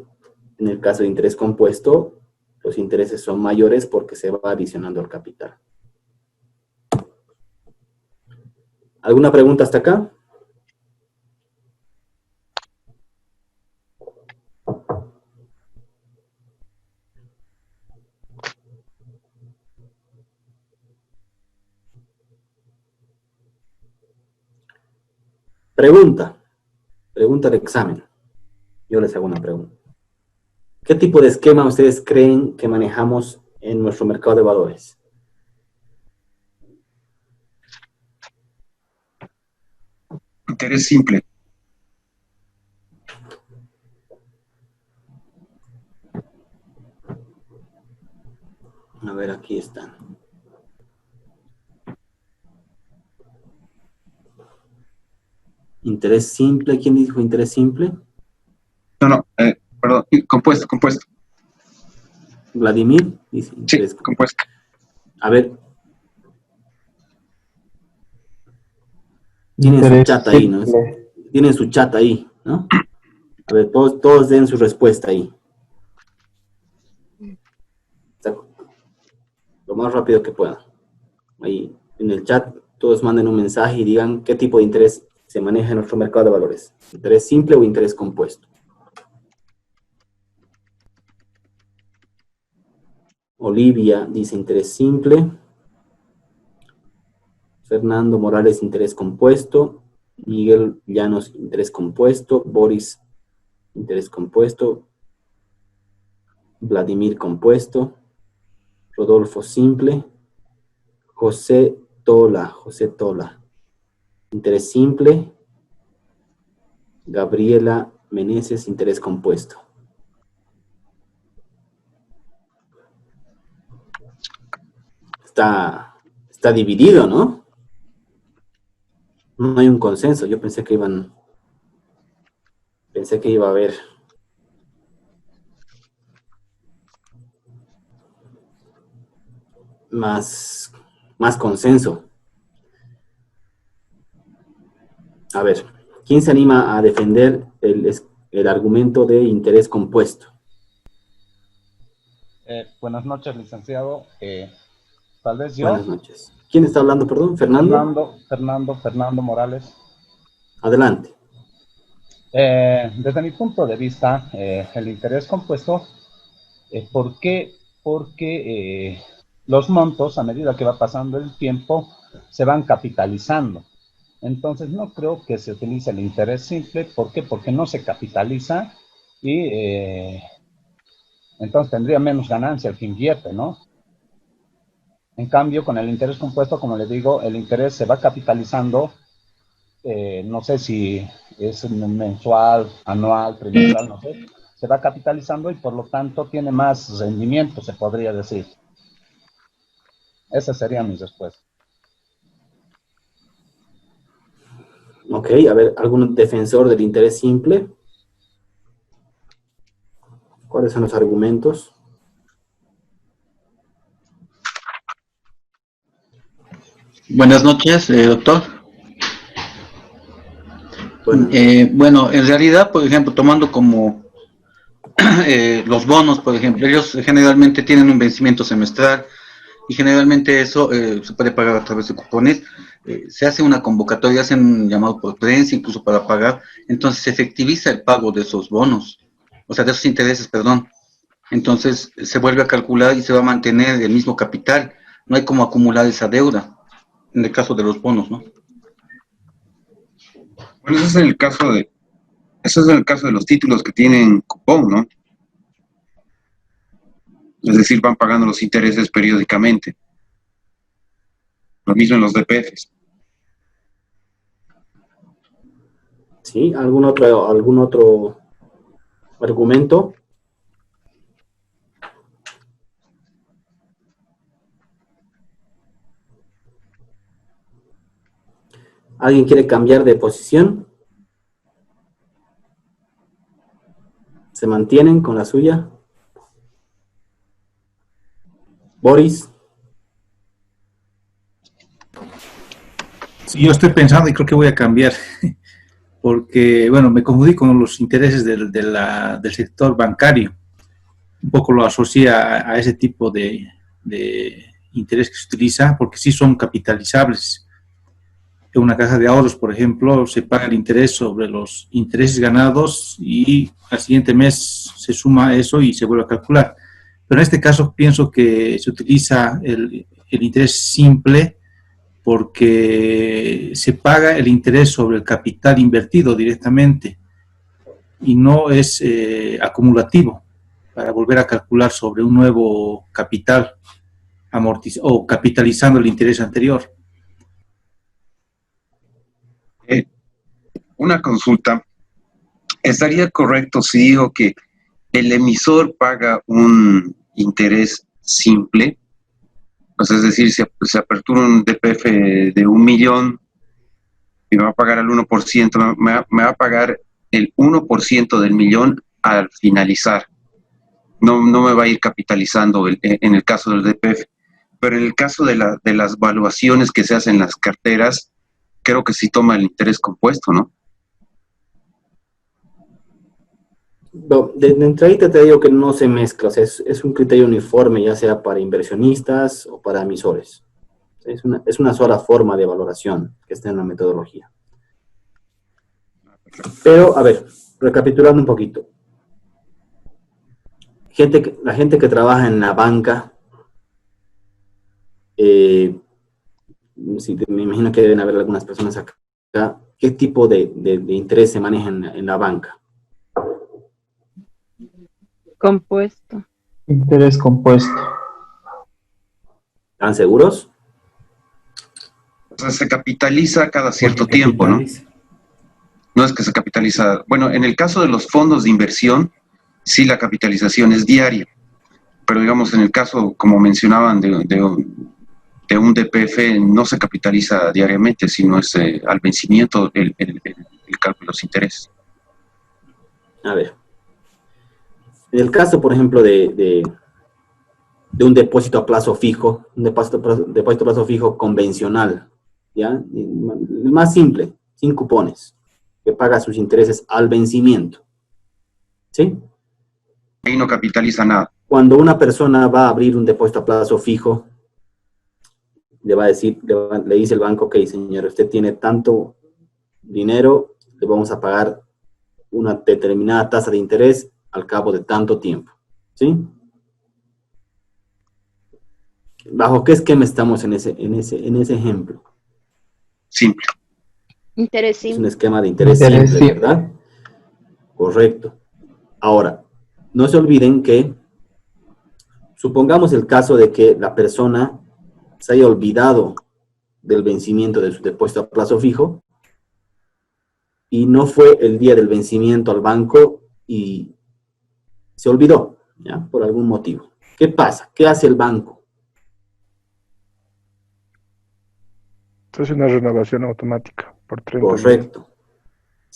en el caso de interés compuesto, los intereses son mayores porque se va adicionando al capital. ¿Alguna pregunta hasta acá? Pregunta de examen. Yo les hago una pregunta. ¿Qué tipo de esquema ustedes creen que manejamos en nuestro mercado de valores? Interés simple. A ver, aquí están. Interés simple. ¿Quién dijo interés simple? No, perdón, compuesto. Vladimir dice Sí, interés compuesto. A ver. Tienen su chat ahí, ¿no? Tienen su chat ahí, ¿no? A ver, todos den su respuesta ahí. Lo más rápido que puedan. Ahí en el chat todos manden un mensaje y digan qué tipo de interés se maneja en nuestro mercado de valores. ¿Interés simple o interés compuesto? Olivia dice interés simple. Fernando Morales, interés compuesto. Miguel Llanos, interés compuesto. Boris, interés compuesto. Vladimir, compuesto. Rodolfo, simple. José Tola, interés simple. Gabriela Meneses, interés compuesto. Está dividido, ¿no? No hay un consenso. Yo pensé que iba a haber más consenso. A ver, ¿quién se anima a defender el argumento de interés compuesto? Buenas noches, licenciado. Tal vez yo. Buenas noches. ¿Quién está hablando, perdón? ¿Fernando? Fernando Morales. Adelante. Desde mi punto de vista, el interés compuesto, ¿por qué? Porque los montos, a medida que va pasando el tiempo, se van capitalizando. Entonces, no creo que se utilice el interés simple. ¿Por qué? Porque no se capitaliza y entonces tendría menos ganancia el que invierte, ¿no? En cambio, con el interés compuesto, como les digo, el interés se va capitalizando, no sé si es mensual, anual, trimestral, no sé, se va capitalizando y por lo tanto tiene más rendimiento, se podría decir. Esa sería mi respuesta. Ok, Ok, a ver, ¿algún defensor del interés simple? ¿Cuáles son los argumentos? Buenas noches, doctor. Bueno, Bueno, en realidad, por ejemplo, tomando como los bonos, por ejemplo, ellos generalmente tienen un vencimiento semestral y generalmente eso se puede pagar a través de cupones. Se hace una convocatoria, hacen un llamado por prensa, incluso para pagar, entonces se efectiviza el pago de esos bonos, o sea, de esos intereses, perdón. Entonces se vuelve a calcular y se va a mantener el mismo capital, no hay como acumular esa deuda, en el caso de los bonos, ¿no? Bueno, eso es en el caso de los títulos que tienen cupón, ¿no? Es decir, van pagando los intereses periódicamente. Lo mismo en los DPFs. ¿sí? ¿Algún otro argumento? ¿Alguien quiere cambiar de posición? ¿Se mantienen con la suya? Boris. Sí, yo estoy pensando y creo que voy a cambiar, porque, bueno, me confundí con los intereses del sector bancario. Un poco lo asocié a ese tipo de interés que se utiliza, porque sí son capitalizables. En una caja de ahorros, por ejemplo, se paga el interés sobre los intereses ganados y al siguiente mes se suma eso y se vuelve a calcular. Pero en este caso pienso que se utiliza el interés simple porque se paga el interés sobre el capital invertido directamente y no es acumulativo para volver a calcular sobre un nuevo capital o capitalizando el interés anterior. Una consulta. ¿Estaría correcto si digo que el emisor paga un interés simple? Pues es decir, se apertura un DPF de 1.000.000 y me va a pagar al 1%, me va a pagar el 1% del millón al finalizar. No me va a ir capitalizando en el caso del DPF. Pero en el caso de las valuaciones que se hacen en las carteras, creo que sí toma el interés compuesto, ¿no? De entrada te digo que no se mezcla, o sea, es un criterio uniforme, ya sea para inversionistas o para emisores. Es una sola forma de valoración que está en la metodología. Pero, a ver, recapitulando un poquito. La gente que trabaja en la banca, me imagino que deben haber algunas personas acá, ¿qué tipo de interés se maneja en la banca? Compuesto. Interés compuesto. ¿Están seguros? O sea, se capitaliza cada cierto tiempo, ¿no? No es que se capitaliza. Bueno, en el caso de los fondos de inversión, sí la capitalización es diaria. Pero digamos, en el caso, como mencionaban, de un DPF, no se capitaliza diariamente, sino es al vencimiento el cálculo de los intereses. A ver. En el caso, por ejemplo, de un depósito a plazo fijo, un depósito a plazo fijo convencional, ¿ya? El más simple, sin cupones, que paga sus intereses al vencimiento, ¿sí? Ahí no capitaliza nada. Cuando una persona va a abrir un depósito a plazo fijo, le dice el banco, ok, señor, usted tiene tanto dinero, le vamos a pagar una determinada tasa de interés al cabo de tanto tiempo, ¿sí? ¿Bajo qué esquema estamos en ese ejemplo? Simple. Interés Es simple. un esquema de interés simple, ¿verdad? Correcto. Ahora, no se olviden que, supongamos el caso de que la persona se haya olvidado del vencimiento de su depósito a plazo fijo y no fue el día del vencimiento al banco y se olvidó, ¿ya? Por algún motivo. ¿Qué pasa? ¿Qué hace el banco? Es una renovación automática por 30 días. Correcto.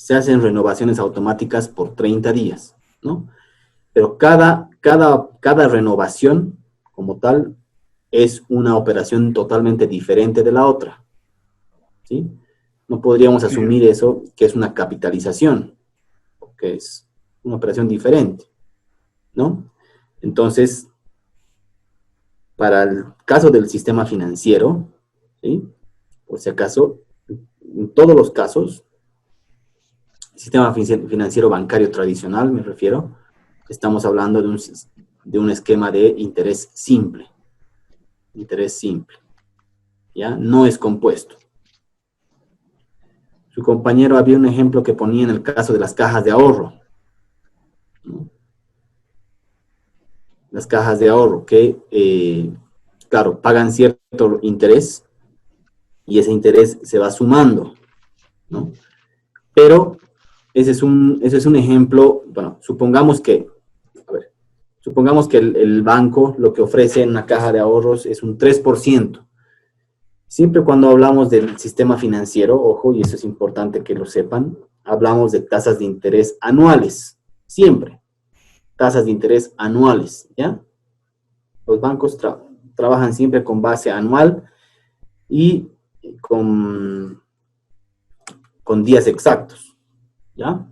se hacen renovaciones automáticas por 30 días, ¿no? Pero cada renovación, como tal, es una operación totalmente diferente de la otra, ¿sí? No podríamos asumir eso que es una capitalización, porque es una operación diferente, ¿no? Entonces, para el caso del sistema financiero, ¿sí? Por si acaso, en todos los casos, el sistema financiero bancario tradicional, me refiero, estamos hablando de un esquema de interés simple. Interés simple. ¿Ya? No es compuesto. Su compañero había un ejemplo que ponía en el caso de las cajas de ahorro, ¿no? Las cajas de ahorro que, claro, pagan cierto interés y ese interés se va sumando, ¿no? Pero ese es un ejemplo, bueno, supongamos que el banco lo que ofrece en una caja de ahorros es un 3%. Siempre cuando hablamos del sistema financiero, ojo, y eso es importante que lo sepan, hablamos de tasas de interés anuales, siempre. Tasas de interés anuales, ¿ya? Los bancos trabajan siempre con base anual y con días exactos, ¿ya?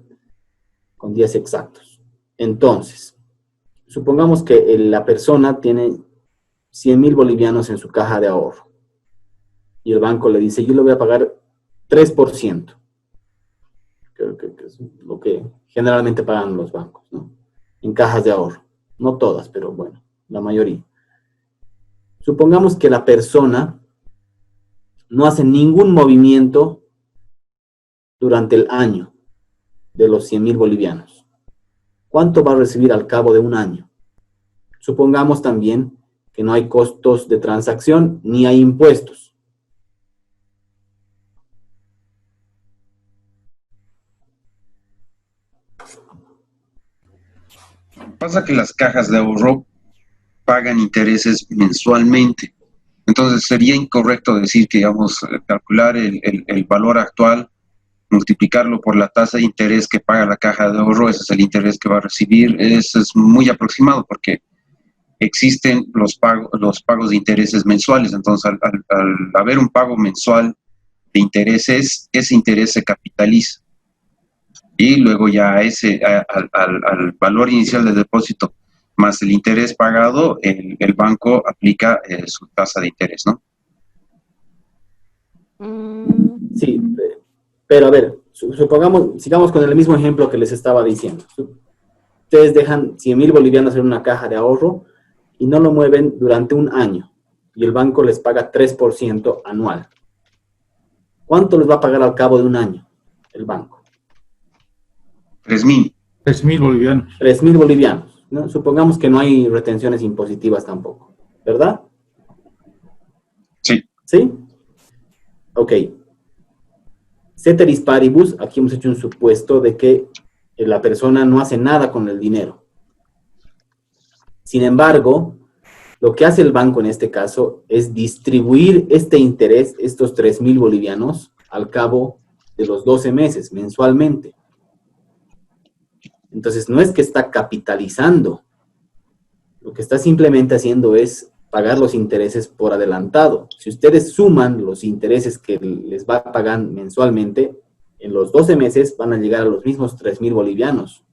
Con días exactos. Entonces, supongamos que la persona tiene 100,000 bolivianos en su caja de ahorro y el banco le dice, yo le voy a pagar 3%, que es lo que generalmente pagan los bancos, ¿no? En cajas de ahorro. No todas, pero bueno, la mayoría. Supongamos que la persona no hace ningún movimiento durante el año de los 100,000 bolivianos. ¿Cuánto va a recibir al cabo de un año? Supongamos también que no hay costos de transacción ni hay impuestos. Pasa que las cajas de ahorro pagan intereses mensualmente. Entonces sería incorrecto decir que, digamos, calcular el valor actual, multiplicarlo por la tasa de interés que paga la caja de ahorro, ese es el interés que va a recibir. Eso es muy aproximado porque existen los pagos de intereses mensuales. Entonces, al haber un pago mensual de intereses, ese interés se capitaliza. Y luego ya al valor inicial del depósito más el interés pagado, el banco aplica su tasa de interés, ¿no? Sí, pero a ver, supongamos, sigamos con el mismo ejemplo que les estaba diciendo. Ustedes dejan 100,000 bolivianos en una caja de ahorro y no lo mueven durante un año y el banco les paga 3% anual. ¿Cuánto les va a pagar al cabo de un año el banco? 3,000. 3,000 bolivianos. 3,000 bolivianos, ¿no? Supongamos que no hay retenciones impositivas tampoco, ¿verdad? Sí. ¿Sí? Ok. Ceteris paribus, aquí hemos hecho un supuesto de que la persona no hace nada con el dinero. Sin embargo, lo que hace el banco en este caso es distribuir este interés, estos 3,000 bolivianos, al cabo de los 12 meses, mensualmente. Entonces, no es que está capitalizando. Lo que está simplemente haciendo es pagar los intereses por adelantado. Si ustedes suman los intereses que les va a pagar mensualmente, en los 12 meses van a llegar a los mismos 3,000 bolivianos.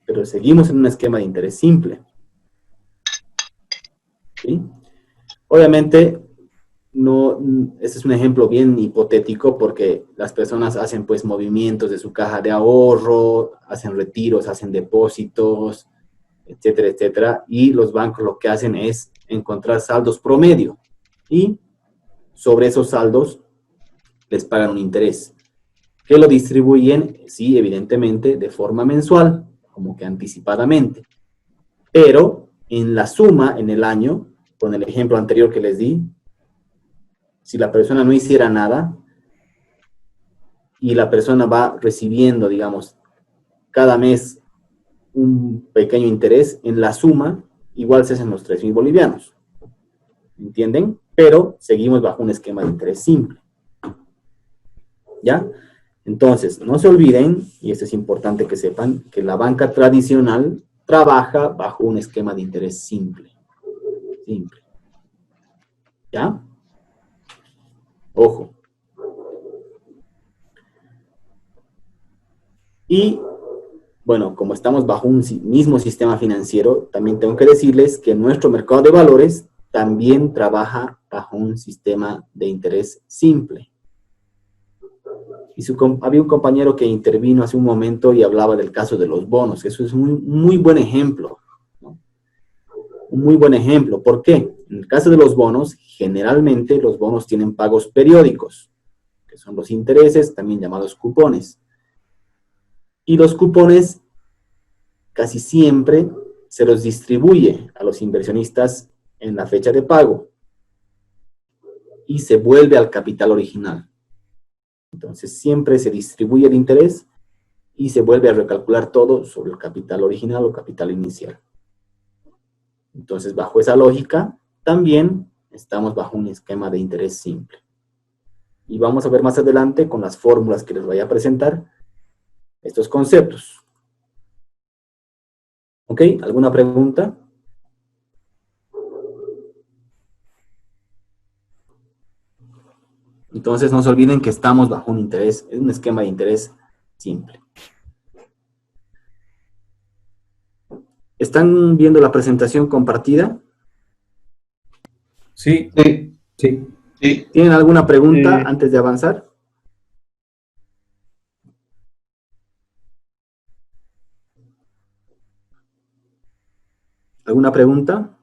Pero seguimos en un esquema de interés simple. ¿Sí? Obviamente, este es un ejemplo bien hipotético porque las personas hacen pues movimientos de su caja de ahorro, hacen retiros, hacen depósitos, etcétera, etcétera, y los bancos lo que hacen es encontrar saldos promedio y sobre esos saldos les pagan un interés que lo distribuyen, sí, evidentemente, de forma mensual, como que anticipadamente, pero en la suma, en el año, con el ejemplo anterior que les di, si la persona no hiciera nada y la persona va recibiendo, digamos, cada mes un pequeño interés, en la suma igual se hacen los 3,000 bolivianos. ¿Entienden? Pero seguimos bajo un esquema de interés simple. ¿Ya? Entonces, no se olviden, y esto es importante que sepan, que la banca tradicional trabaja bajo un esquema de interés simple. Simple. ¿Ya? Ojo. Y, bueno, como estamos bajo un mismo sistema financiero, también tengo que decirles que nuestro mercado de valores también trabaja bajo un sistema de interés simple. Y había un compañero que intervino hace un momento y hablaba del caso de los bonos. Eso es un muy buen ejemplo, ¿no? Un muy buen ejemplo. ¿Por qué? En el caso de los bonos, generalmente los bonos tienen pagos periódicos, que son los intereses, también llamados cupones. Y los cupones casi siempre se los distribuye a los inversionistas en la fecha de pago y se vuelve al capital original. Entonces siempre se distribuye el interés y se vuelve a recalcular todo sobre el capital original o capital inicial. Entonces, bajo esa lógica, también estamos bajo un esquema de interés simple. Y vamos a ver más adelante con las fórmulas que les voy a presentar estos conceptos. ¿Ok? ¿Alguna pregunta? Entonces, no se olviden que estamos bajo un esquema de interés simple. ¿Están viendo la presentación compartida? Sí. Sí. ¿Tienen alguna pregunta antes de avanzar? ¿Alguna pregunta?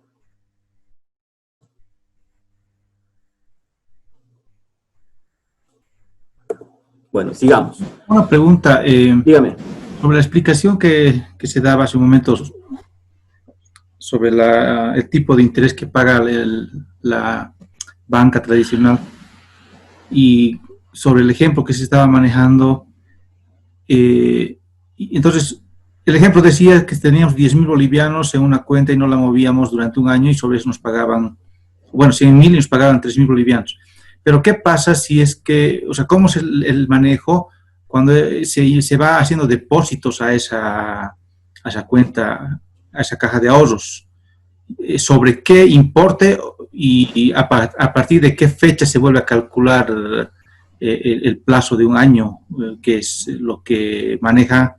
Bueno, sigamos. Una pregunta. Dígame. Sobre la explicación que se daba hace un momento sobre el tipo de interés que paga la banca tradicional y sobre el ejemplo que se estaba manejando. Entonces, el ejemplo decía que teníamos 10.000 bolivianos en una cuenta y no la movíamos durante un año y sobre eso nos pagaban, bueno, 100.000 y nos pagaban 3.000 bolivianos. Pero ¿qué pasa si es que, o sea, cómo es el manejo cuando se va haciendo depósitos a esa cuenta, a esa caja de ahorros? ¿Sobre qué importe y a partir de qué fecha se vuelve a calcular el plazo de un año, que es lo que maneja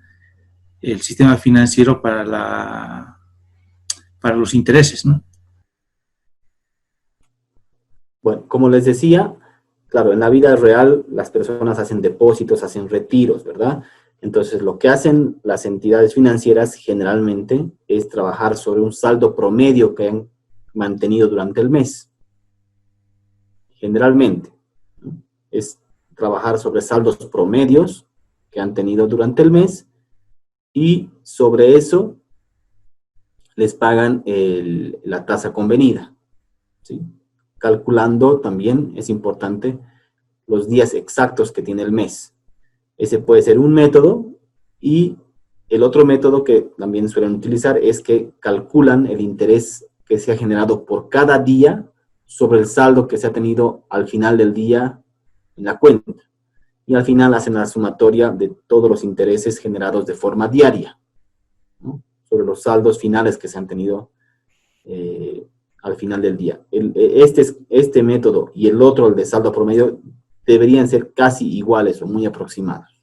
el sistema financiero para los intereses, ¿no? Bueno, como les decía, claro, en la vida real las personas hacen depósitos, hacen retiros, ¿verdad? Entonces, lo que hacen las entidades financieras generalmente es trabajar sobre un saldo promedio que han mantenido durante el mes. Generalmente, ¿no? Es trabajar sobre saldos promedios que han tenido durante el mes y sobre eso les pagan la tasa convenida, ¿sí? Calculando también, es importante, los días exactos que tiene el mes. Ese puede ser un método y el otro método que también suelen utilizar es que calculan el interés que se ha generado por cada día sobre el saldo que se ha tenido al final del día en la cuenta. Y al final hacen la sumatoria de todos los intereses generados de forma diaria, ¿no? Sobre los saldos finales que se han tenido al final del día. Este método y el otro, el de saldo promedio, deberían ser casi iguales o muy aproximados.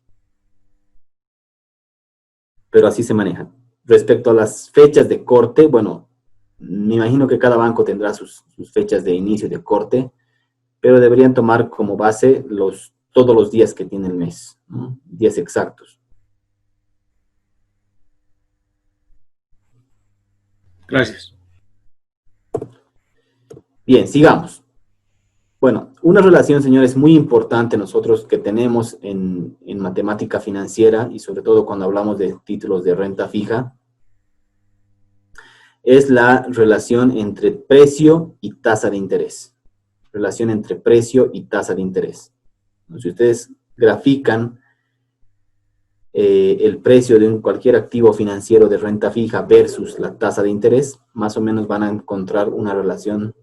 Pero así se manejan. Respecto a las fechas de corte, bueno, me imagino que cada banco tendrá sus fechas de inicio y de corte, pero deberían tomar como base todos los días que tiene el mes, ¿no? Días exactos. Gracias. Bien, sigamos. Bueno, una relación, señores, muy importante nosotros que tenemos en matemática financiera y sobre todo cuando hablamos de títulos de renta fija, es la relación entre precio y tasa de interés. Relación entre precio y tasa de interés. Si ustedes grafican el precio de cualquier activo financiero de renta fija versus la tasa de interés, más o menos van a encontrar una relación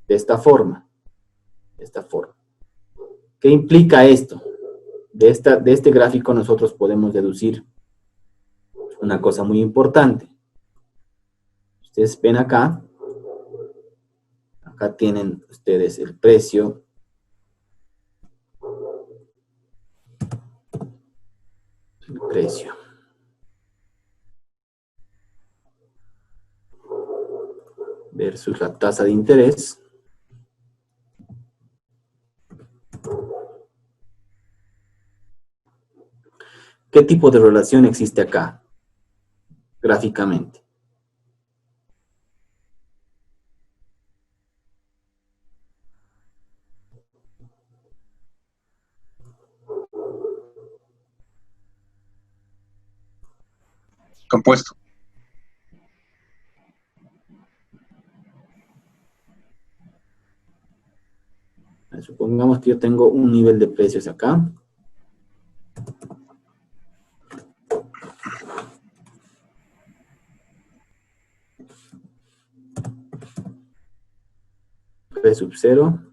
de esta forma. ¿Qué implica esto? de este gráfico nosotros podemos deducir una cosa muy importante. Ustedes ven acá tienen ustedes el precio. El precio. Versus la tasa de interés. ¿Qué tipo de relación existe acá? Gráficamente. Compuesto. Supongamos que yo tengo un nivel de precios acá. P sub 0.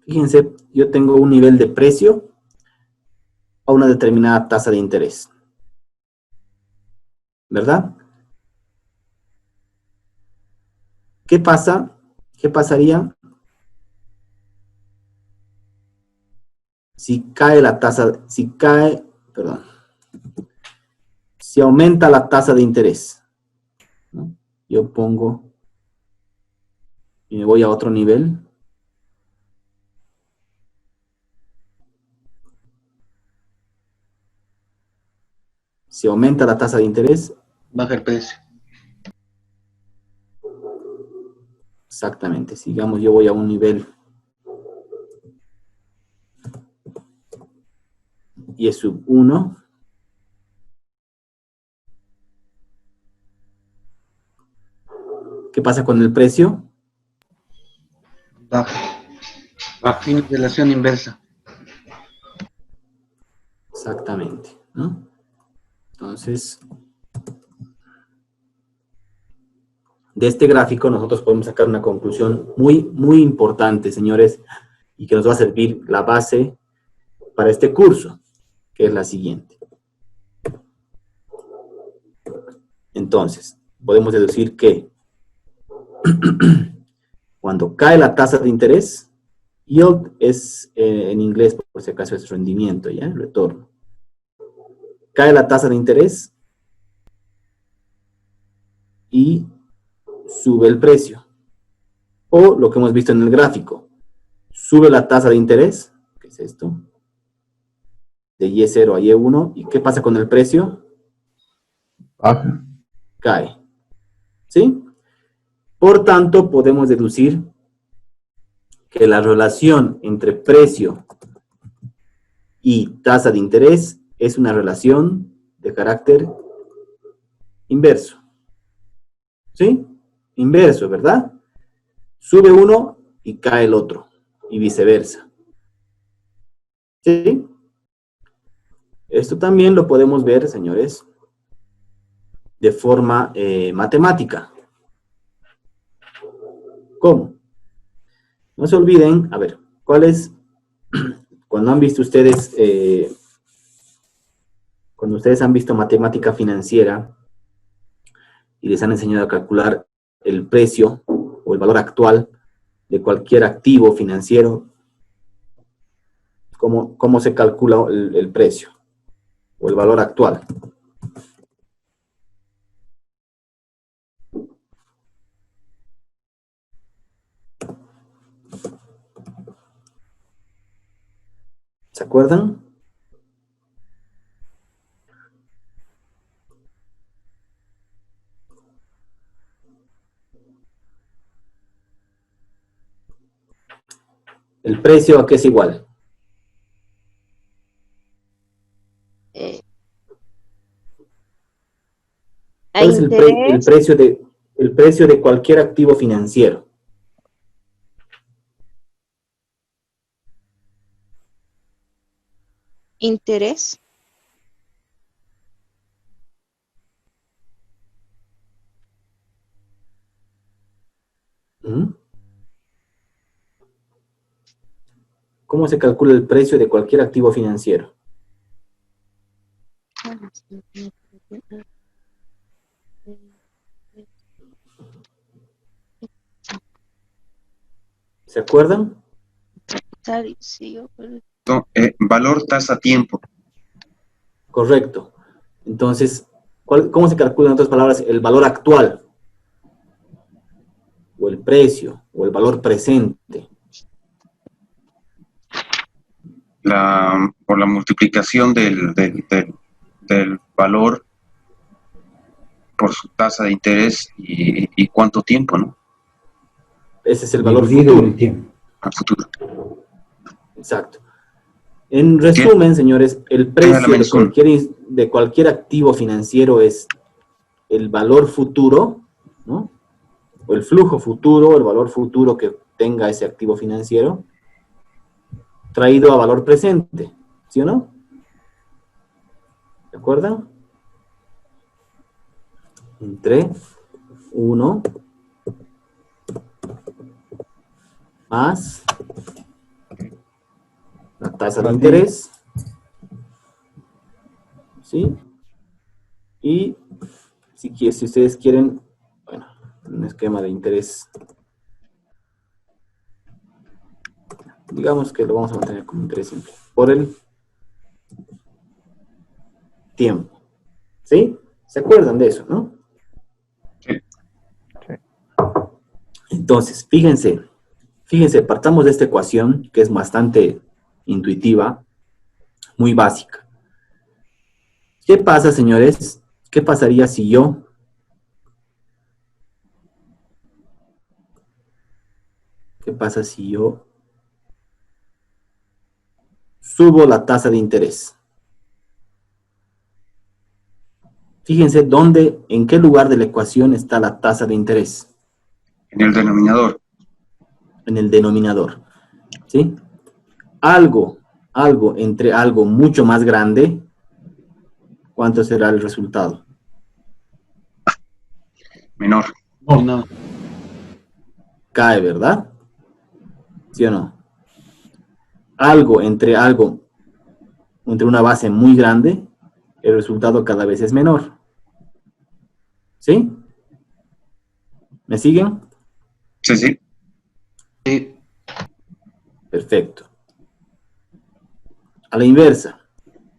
Fíjense, yo tengo un nivel de precio a una determinada tasa de interés. ¿Verdad? ¿Qué pasa? ¿Qué pasaría si cae la tasa, si aumenta la tasa de interés? ¿No? Yo pongo y me voy a otro nivel. Si aumenta la tasa de interés, baja el precio. Exactamente. Sigamos, yo voy a un nivel y es sub 1. ¿Qué pasa con el precio? Baja. Tiene relación inversa. Exactamente, ¿no? Entonces, de este gráfico nosotros podemos sacar una conclusión muy, muy importante, señores, y que nos va a servir la base para este curso, que es la siguiente. Entonces, podemos deducir que cuando cae la tasa de interés, yield es, en inglés, por si acaso, es rendimiento, ¿ya? Retorno. Cae la tasa de interés y sube el precio. O lo que hemos visto en el gráfico, sube la tasa de interés, ¿qué es esto? De Y0 a Y1, ¿y qué pasa con el precio? Baja. Cae. ¿Sí? Por tanto, podemos deducir que la relación entre precio y tasa de interés es una relación de carácter inverso. ¿Sí? Inverso, ¿verdad? Sube uno y cae el otro, y viceversa. ¿Sí? Esto también lo podemos ver, señores, de forma matemática. ¿Cómo? No se olviden, a ver, ¿cuál es? Cuando han visto ustedes, cuando ustedes han visto matemática financiera y les han enseñado a calcular el precio o el valor actual de cualquier activo financiero, ¿cómo se calcula el precio o el valor actual? ¿Se acuerdan? ¿El precio a qué es igual? ¿Cuál es el precio de cualquier activo financiero? interés. ¿Mm? ¿Cómo se calcula el precio de cualquier activo financiero? ¿Se acuerdan? No, valor tasa tiempo. Correcto. Entonces, ¿cómo se calcula en otras palabras el valor actual? O el precio, o el valor presente. Por la multiplicación del valor por su tasa de interés y cuánto tiempo, ¿no? Ese es el valor Dividido en futuro. el tiempo. Al futuro. Exacto. En resumen, señores, el Tiene la precio mención. de cualquier activo financiero es el valor futuro, ¿no? O el flujo futuro, el valor futuro que tenga ese activo financiero, traído a valor presente, ¿sí o no? ¿De acuerdo? Entre 1 más la tasa de interés, ¿sí? Y si ustedes quieren, bueno, un esquema de interés, digamos que lo vamos a mantener como interés simple, por el tiempo, ¿sí? ¿Se acuerdan de eso, no? Sí. Entonces, fíjense, partamos de esta ecuación que es bastante intuitiva, muy básica. ¿Qué pasa, señores? ¿Qué pasaría si yo subo la tasa de interés? Fíjense en qué lugar de la ecuación está la tasa de interés. En el denominador. En el denominador, ¿sí? Algo entre algo mucho más grande, ¿cuánto será el resultado? Menor. No. Cae, ¿verdad? ¿Sí o no? Algo entre una base muy grande, el resultado cada vez es menor. ¿Sí? ¿Me siguen? Sí, sí. Sí. Perfecto. A la inversa,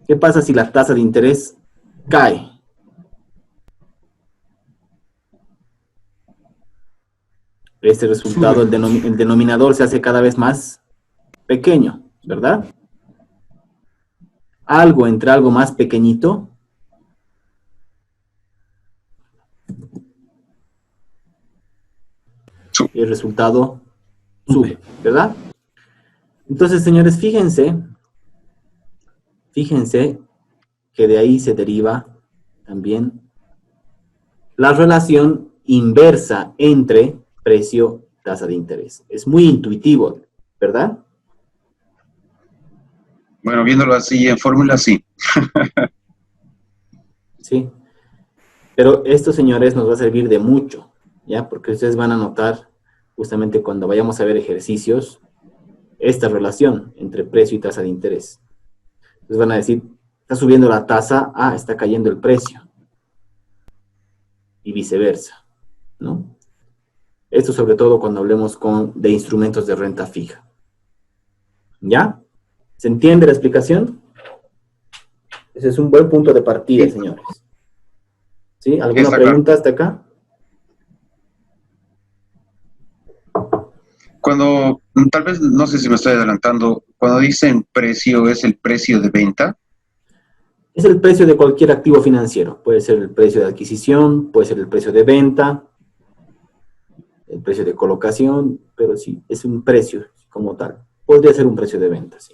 ¿qué pasa si la tasa de interés cae? Este resultado, el denominador se hace cada vez más pequeño, ¿verdad? Algo entre algo más pequeñito y el resultado sube, ¿verdad? Entonces, señores, fíjense que de ahí se deriva también la relación inversa entre precio y tasa de interés. Es muy intuitivo, ¿verdad? Bueno, viéndolo así en fórmula, sí. Sí. Pero esto, señores, nos va a servir de mucho, ¿ya? Porque ustedes van a notar, justamente cuando vayamos a ver ejercicios, esta relación entre precio y tasa de interés. Entonces van a decir, está subiendo la tasa, está cayendo el precio. Y viceversa, ¿no? Esto sobre todo cuando hablemos de instrumentos de renta fija. ¿Ya? ¿Se entiende la explicación? Ese es un buen punto de partida, Sí. señores. ¿Sí? ¿Alguna Está claro. pregunta hasta acá? Cuando, tal vez, no sé si me estoy adelantando, cuando dicen precio, ¿es el precio de venta? Es el precio de cualquier activo financiero. Puede ser el precio de adquisición, puede ser el precio de venta, el precio de colocación, pero sí, es un precio como tal. Podría ser un precio de venta, sí.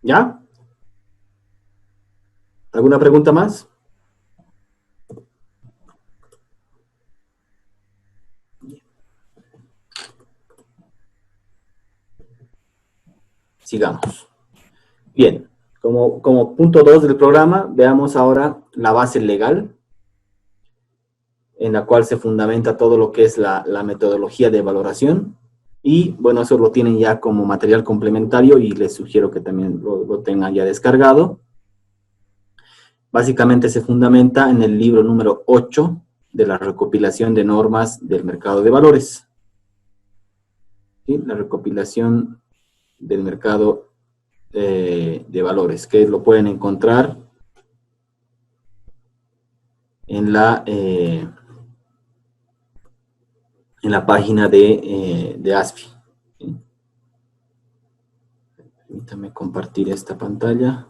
¿Ya? ¿Alguna pregunta más? sigamos. Bien, como punto 2 del programa, veamos ahora la base legal, en la cual se fundamenta todo lo que es la metodología de valoración. Y bueno, eso lo tienen ya como material complementario y les sugiero que también lo tengan ya descargado. Básicamente se fundamenta en el libro número 8 de la recopilación de normas del mercado de valores. ¿Sí? La recopilación del mercado de valores, que lo pueden encontrar en la página de ASFI. ¿Sí? Permítame compartir esta pantalla.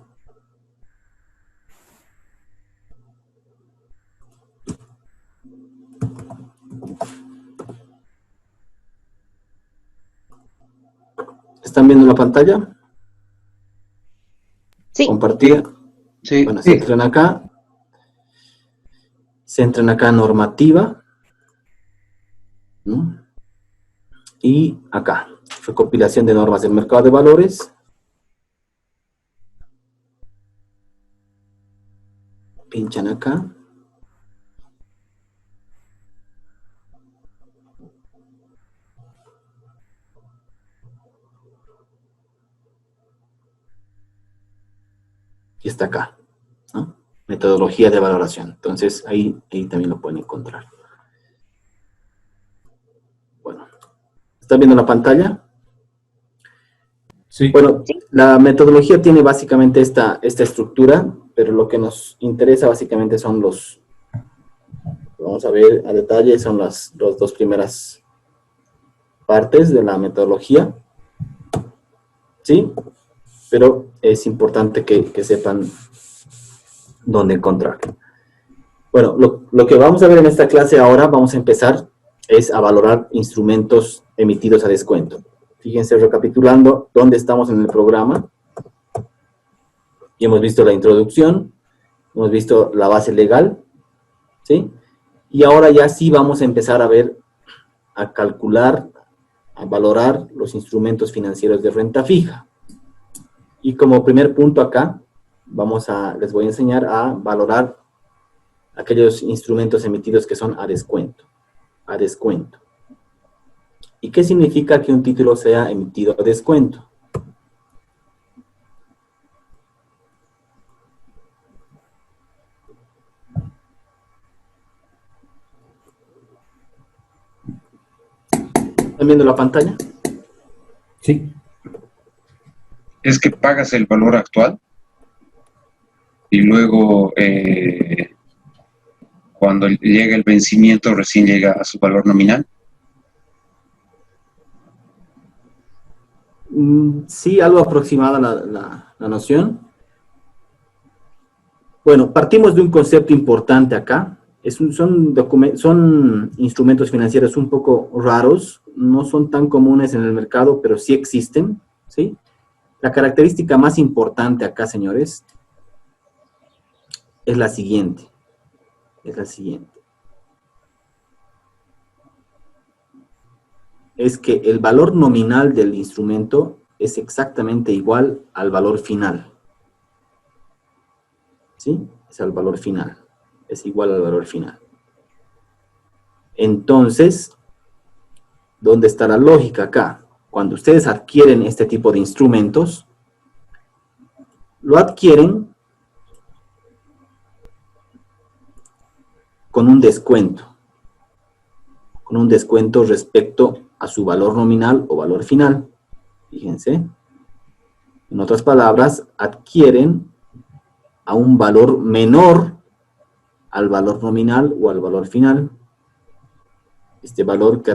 ¿Están viendo la pantalla? Sí. Compartir. Sí. Bueno, se entran acá. Se entran acá normativa. ¿No? Y acá, recopilación de normas del mercado de valores. Pinchan acá. Y está acá, ¿no? Metodología de valoración. Entonces, ahí también lo pueden encontrar. Bueno, ¿están viendo la pantalla? Sí. Bueno, la metodología tiene básicamente esta estructura, pero lo que nos interesa básicamente son vamos a ver a detalle, son las dos primeras partes de la metodología. ¿Sí? Pero es importante que sepan dónde encontrarlo. Bueno, lo que vamos a ver en esta clase ahora, vamos a empezar, es a valorar instrumentos emitidos a descuento. Fíjense, recapitulando, dónde estamos en el programa. Y hemos visto la introducción, hemos visto la base legal, ¿sí? Y ahora ya sí vamos a empezar a ver, a calcular, a valorar los instrumentos financieros de renta fija. Y como primer punto acá, les voy a enseñar a valorar aquellos instrumentos emitidos que son a descuento. A descuento. ¿Y qué significa que un título sea emitido a descuento? ¿Están viendo la pantalla? Sí. Es que pagas el valor actual y luego cuando llega el vencimiento recién llega a su valor nominal. Sí, algo aproximada la noción. Bueno, partimos de un concepto importante acá. Son instrumentos financieros un poco raros, no son tan comunes en el mercado, pero sí existen, ¿sí? La característica más importante acá, señores, es la siguiente. Es que el valor nominal del instrumento es exactamente igual al valor final. ¿Sí? Es al valor final. Es igual al valor final. Entonces, ¿dónde está la lógica acá? Cuando ustedes adquieren este tipo de instrumentos, lo adquieren con un descuento. Con un descuento respecto a su valor nominal o valor final. Fíjense. En otras palabras, adquieren a un valor menor al valor nominal o al valor final. Este valor que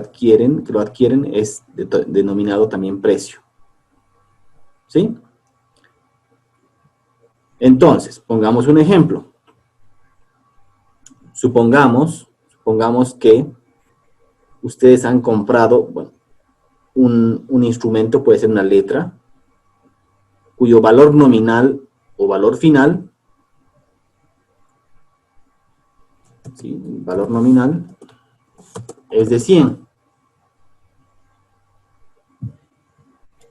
lo adquieren es denominado también precio. ¿Sí? Entonces, pongamos un ejemplo. Supongamos que ustedes han comprado, bueno, un instrumento, puede ser una letra, cuyo valor nominal o valor final, ¿sí? El valor nominal es de 100.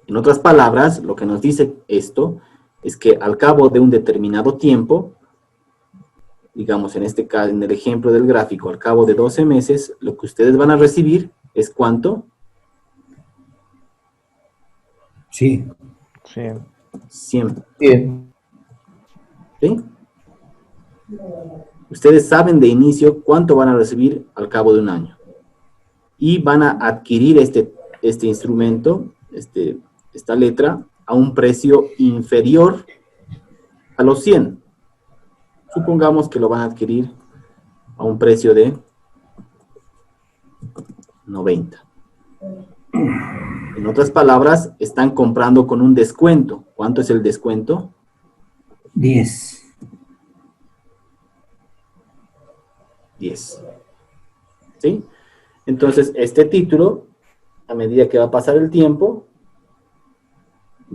En otras palabras, lo que nos dice esto es que al cabo de un determinado tiempo, digamos en este caso, en el ejemplo del gráfico, al cabo de 12 meses, lo que ustedes van a recibir es ¿cuánto? Sí. 100. Bien. ¿Sí? Ustedes saben de inicio cuánto van a recibir al cabo de un año. Y van a adquirir este instrumento, esta letra, a un precio inferior a los 100. Supongamos que lo van a adquirir a un precio de 90. En otras palabras, están comprando con un descuento. ¿Cuánto es el descuento? 10. 10. ¿Sí? Entonces, este título, a medida que va a pasar el tiempo,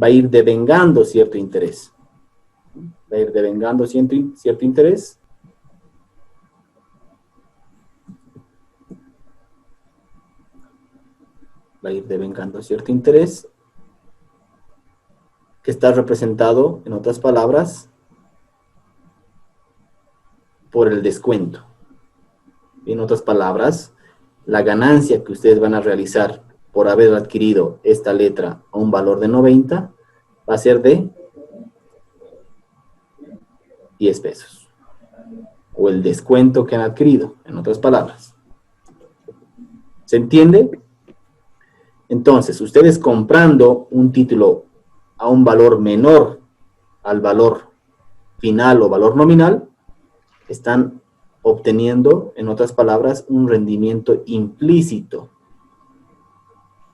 va a ir devengando cierto interés. Va a ir devengando cierto interés. Va a ir devengando cierto interés, que está representado, en otras palabras, por el descuento. En otras palabras, la ganancia que ustedes van a realizar por haber adquirido esta letra a un valor de 90 va a ser de 10 pesos. O el descuento que han adquirido, en otras palabras. ¿Se entiende? Entonces, ustedes comprando un título a un valor menor al valor final o valor nominal, están obteniendo, en otras palabras, un rendimiento implícito.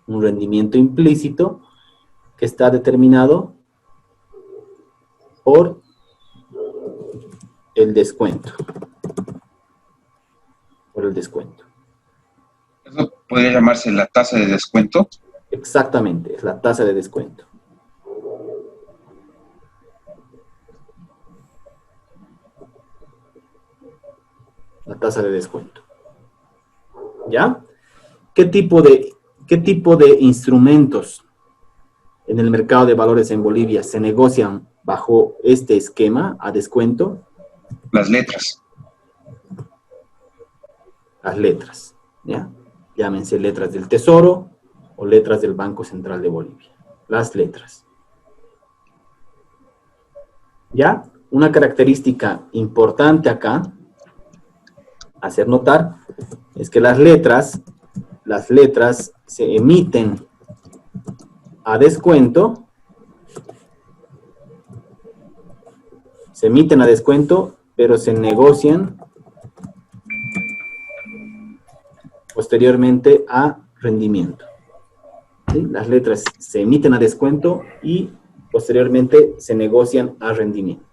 Un rendimiento implícito que está determinado por el descuento. Por el descuento. ¿Eso podría llamarse la tasa de descuento? Exactamente, es la tasa de descuento. La tasa de descuento. ¿Ya? ¿Qué tipo de instrumentos en el mercado de valores en Bolivia se negocian bajo este esquema a descuento? Las letras. Las letras, ¿ya? Llámense letras del Tesoro o letras del Banco Central de Bolivia. Las letras. ¿Ya? Una característica importante acá hacer notar es que las letras se emiten a descuento, pero se negocian posteriormente a rendimiento. ¿Sí? Las letras se emiten a descuento y posteriormente se negocian a rendimiento.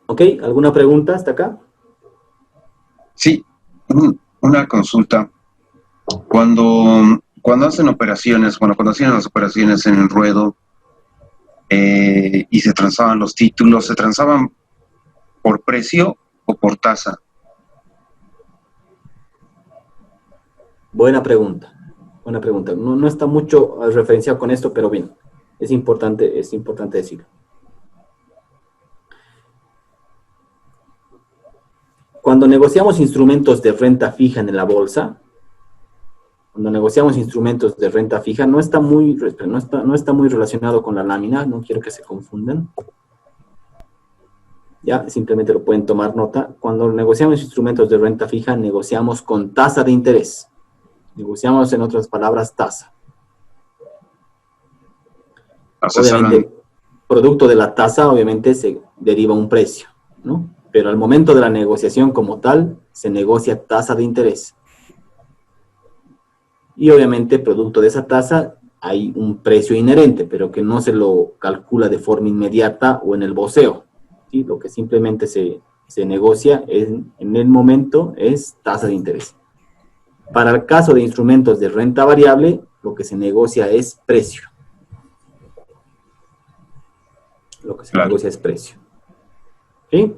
¿Ok? ¿Alguna pregunta hasta acá? Sí, una consulta. Cuando hacen operaciones, cuando hacían las operaciones en el ruedo y se transaban los títulos, ¿se transaban por precio o por tasa? Buena pregunta. Buena pregunta. No está mucho referenciado con esto, pero bien, es importante decirlo. Cuando negociamos instrumentos de renta fija en la bolsa, no está muy relacionado con la lámina, no quiero que se confundan. Ya, simplemente lo pueden tomar nota. Cuando negociamos instrumentos de renta fija, negociamos con tasa de interés. Negociamos, en otras palabras, tasa. Obviamente, producto de la tasa, obviamente, se deriva un precio, ¿no? Pero al momento de la negociación como tal, se negocia tasa de interés. Y obviamente, producto de esa tasa, hay un precio inherente, pero que no se lo calcula de forma inmediata o en el voceo. ¿Sí? Lo que simplemente se negocia en el momento es tasa de interés. Para el caso de instrumentos de renta variable, lo que se negocia es precio. Negocia es precio. ¿Sí?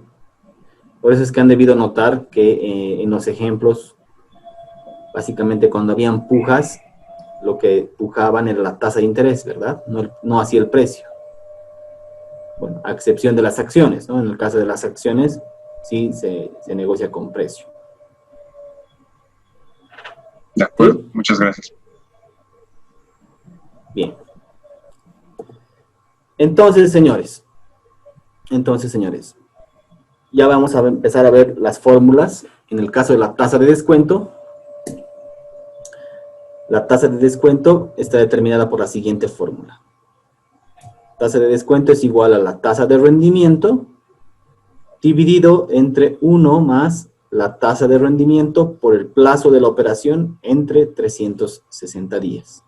Por eso es que han debido notar que en los ejemplos, básicamente cuando habían pujas, lo que pujaban era la tasa de interés, ¿verdad? No así el precio. Bueno, a excepción de las acciones, ¿no? En el caso de las acciones, sí se negocia con precio. De acuerdo, ¿Sí? muchas gracias. Bien. Entonces, señores, ya vamos a empezar a ver las fórmulas. En el caso de la tasa de descuento, la tasa de descuento está determinada por la siguiente fórmula. Tasa de descuento es igual a la tasa de rendimiento dividido entre 1 más la tasa de rendimiento por el plazo de la operación entre 360 días.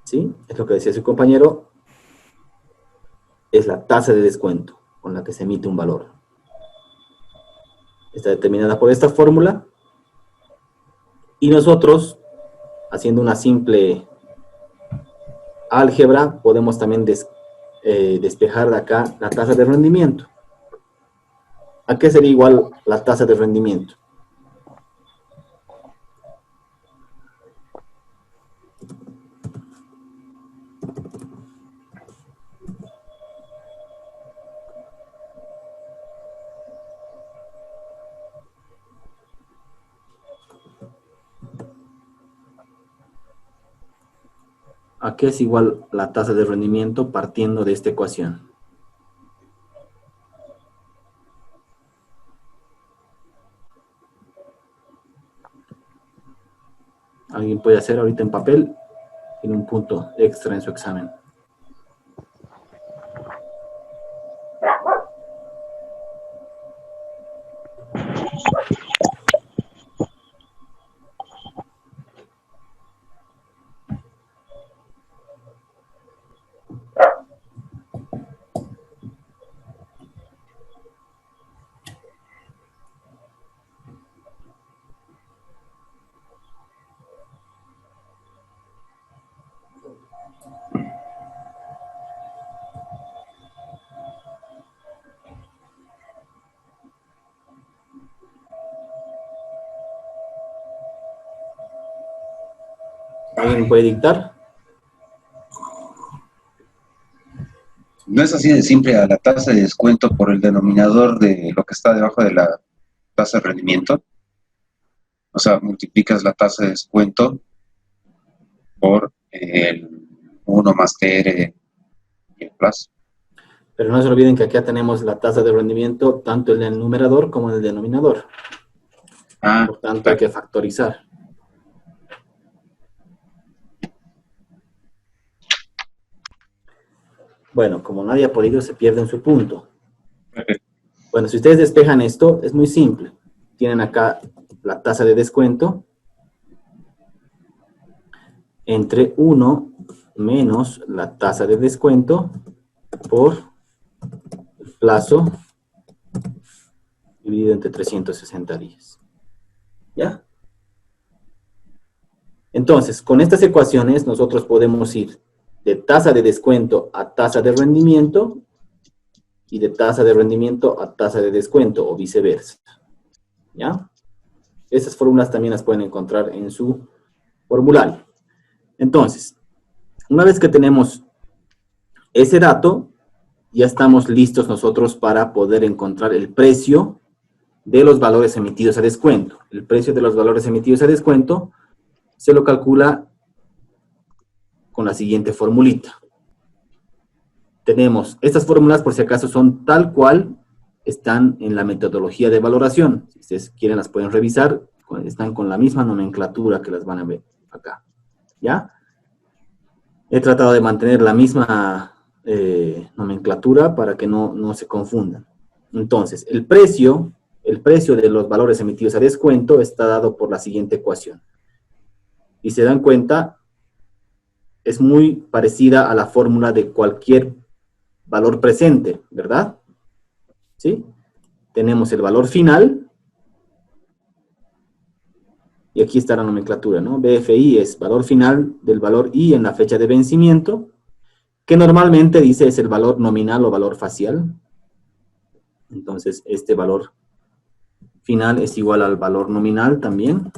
¿Sí? Es lo que decía su compañero. Es la tasa de descuento con la que se emite un valor. Está determinada por esta fórmula. Y nosotros, haciendo una simple álgebra, podemos también despejar de acá la tasa de rendimiento. ¿A qué sería igual la tasa de rendimiento? ¿A qué es igual la tasa de rendimiento partiendo de esta ecuación? ¿Alguien puede hacer ahorita en papel? Tiene un punto extra en su examen. ¿Alguien puede dictar? No es así de simple a la tasa de descuento por el denominador de lo que está debajo de la tasa de rendimiento. O sea, multiplicas la tasa de descuento por el 1 más TR y el plazo. Pero no se olviden que acá tenemos la tasa de rendimiento tanto en el numerador como en el denominador. Por tanto, hay que factorizar. Bueno, como nadie ha podido, se pierde en su punto. Bueno, si ustedes despejan esto, es muy simple. Tienen acá la tasa de descuento entre 1 menos la tasa de descuento por el plazo dividido entre 360 días. ¿Ya? Entonces, con estas ecuaciones nosotros podemos ir de tasa de descuento a tasa de rendimiento y de tasa de rendimiento a tasa de descuento o viceversa. ¿Ya? Esas fórmulas también las pueden encontrar en su formulario. Entonces, una vez que tenemos ese dato, ya estamos listos nosotros para poder encontrar el precio de los valores emitidos a descuento. El precio de los valores emitidos a descuento se lo calcula con la siguiente formulita. Tenemos estas fórmulas, por si acaso, son tal cual están en la metodología de valoración. Si ustedes quieren las pueden revisar, están con la misma nomenclatura que las van a ver acá. ¿Ya? He tratado de mantener la misma nomenclatura para que no se confundan. Entonces, el precio de los valores emitidos a descuento está dado por la siguiente ecuación. Y se dan cuenta, es muy parecida a la fórmula de cualquier valor presente, ¿verdad? ¿Sí? Tenemos el valor final, y aquí está la nomenclatura, ¿no? BFI es valor final del valor I en la fecha de vencimiento, que normalmente dice es el valor nominal o valor facial. Entonces, este valor final es igual al valor nominal también,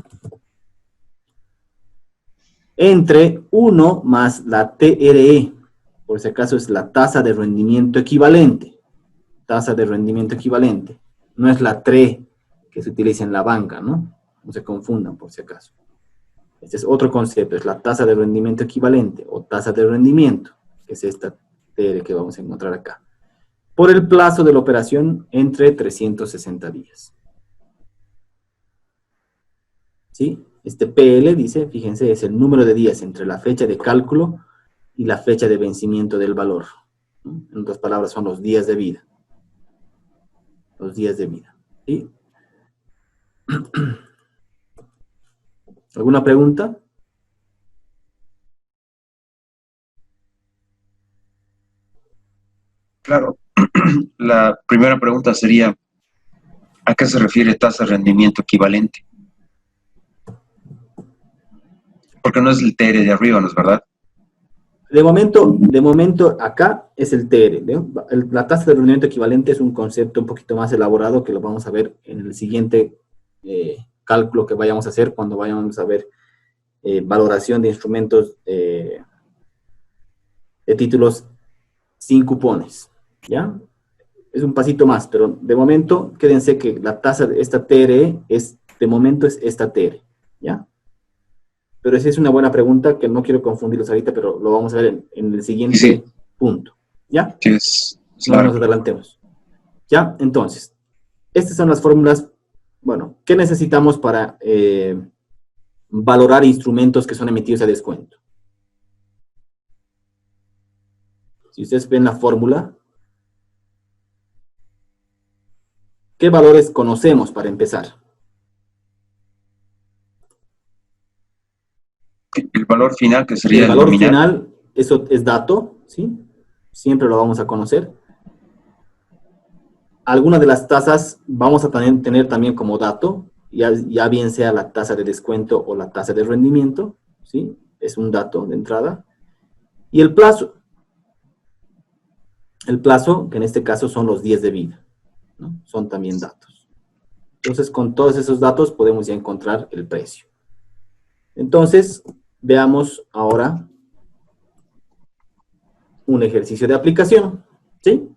entre 1 más la TRE, por si acaso es la tasa de rendimiento equivalente. Tasa de rendimiento equivalente. No es la TRE que se utiliza en la banca, ¿no? No se confundan por si acaso. Este es otro concepto, es la tasa de rendimiento equivalente o tasa de rendimiento, que es esta TR que vamos a encontrar acá. Por el plazo de la operación entre 360 días. ¿Sí? Este PL, dice, fíjense, es el número de días entre la fecha de cálculo y la fecha de vencimiento del valor. ¿No? En otras palabras, son los días de vida. Los días de vida. ¿Sí? ¿Alguna pregunta? Claro. La primera pregunta sería, ¿a qué se refiere tasa de rendimiento equivalente? Porque no es el TR de arriba, ¿no es verdad? De momento acá es el TR. ¿no? La tasa de rendimiento equivalente es un concepto un poquito más elaborado que lo vamos a ver en el siguiente cálculo que vayamos a hacer cuando vayamos a ver valoración de instrumentos de títulos sin cupones. ¿Ya? Es un pasito más, pero de momento quédense que la tasa de esta TRE de momento es esta TR. ¿Ya? Pero esa es una buena pregunta que no quiero confundirlos ahorita, pero lo vamos a ver en el siguiente punto. ¿Ya? No nos adelantemos. ¿Ya? Entonces, estas son las fórmulas, bueno, ¿qué necesitamos para valorar instrumentos que son emitidos a descuento? Si ustedes ven la fórmula, ¿qué valores conocemos para empezar? El valor final, que sería el valor nominal. final, eso es dato, ¿sí? Siempre lo vamos a conocer. Algunas de las tasas vamos a tener también como dato, ya bien sea la tasa de descuento o la tasa de rendimiento, ¿sí? Es un dato de entrada. Y el plazo. El plazo, que en este caso son los días de vida, ¿no? Son también datos. Entonces, con todos esos datos podemos ya encontrar el precio. Entonces, veamos ahora un ejercicio de aplicación, ¿sí?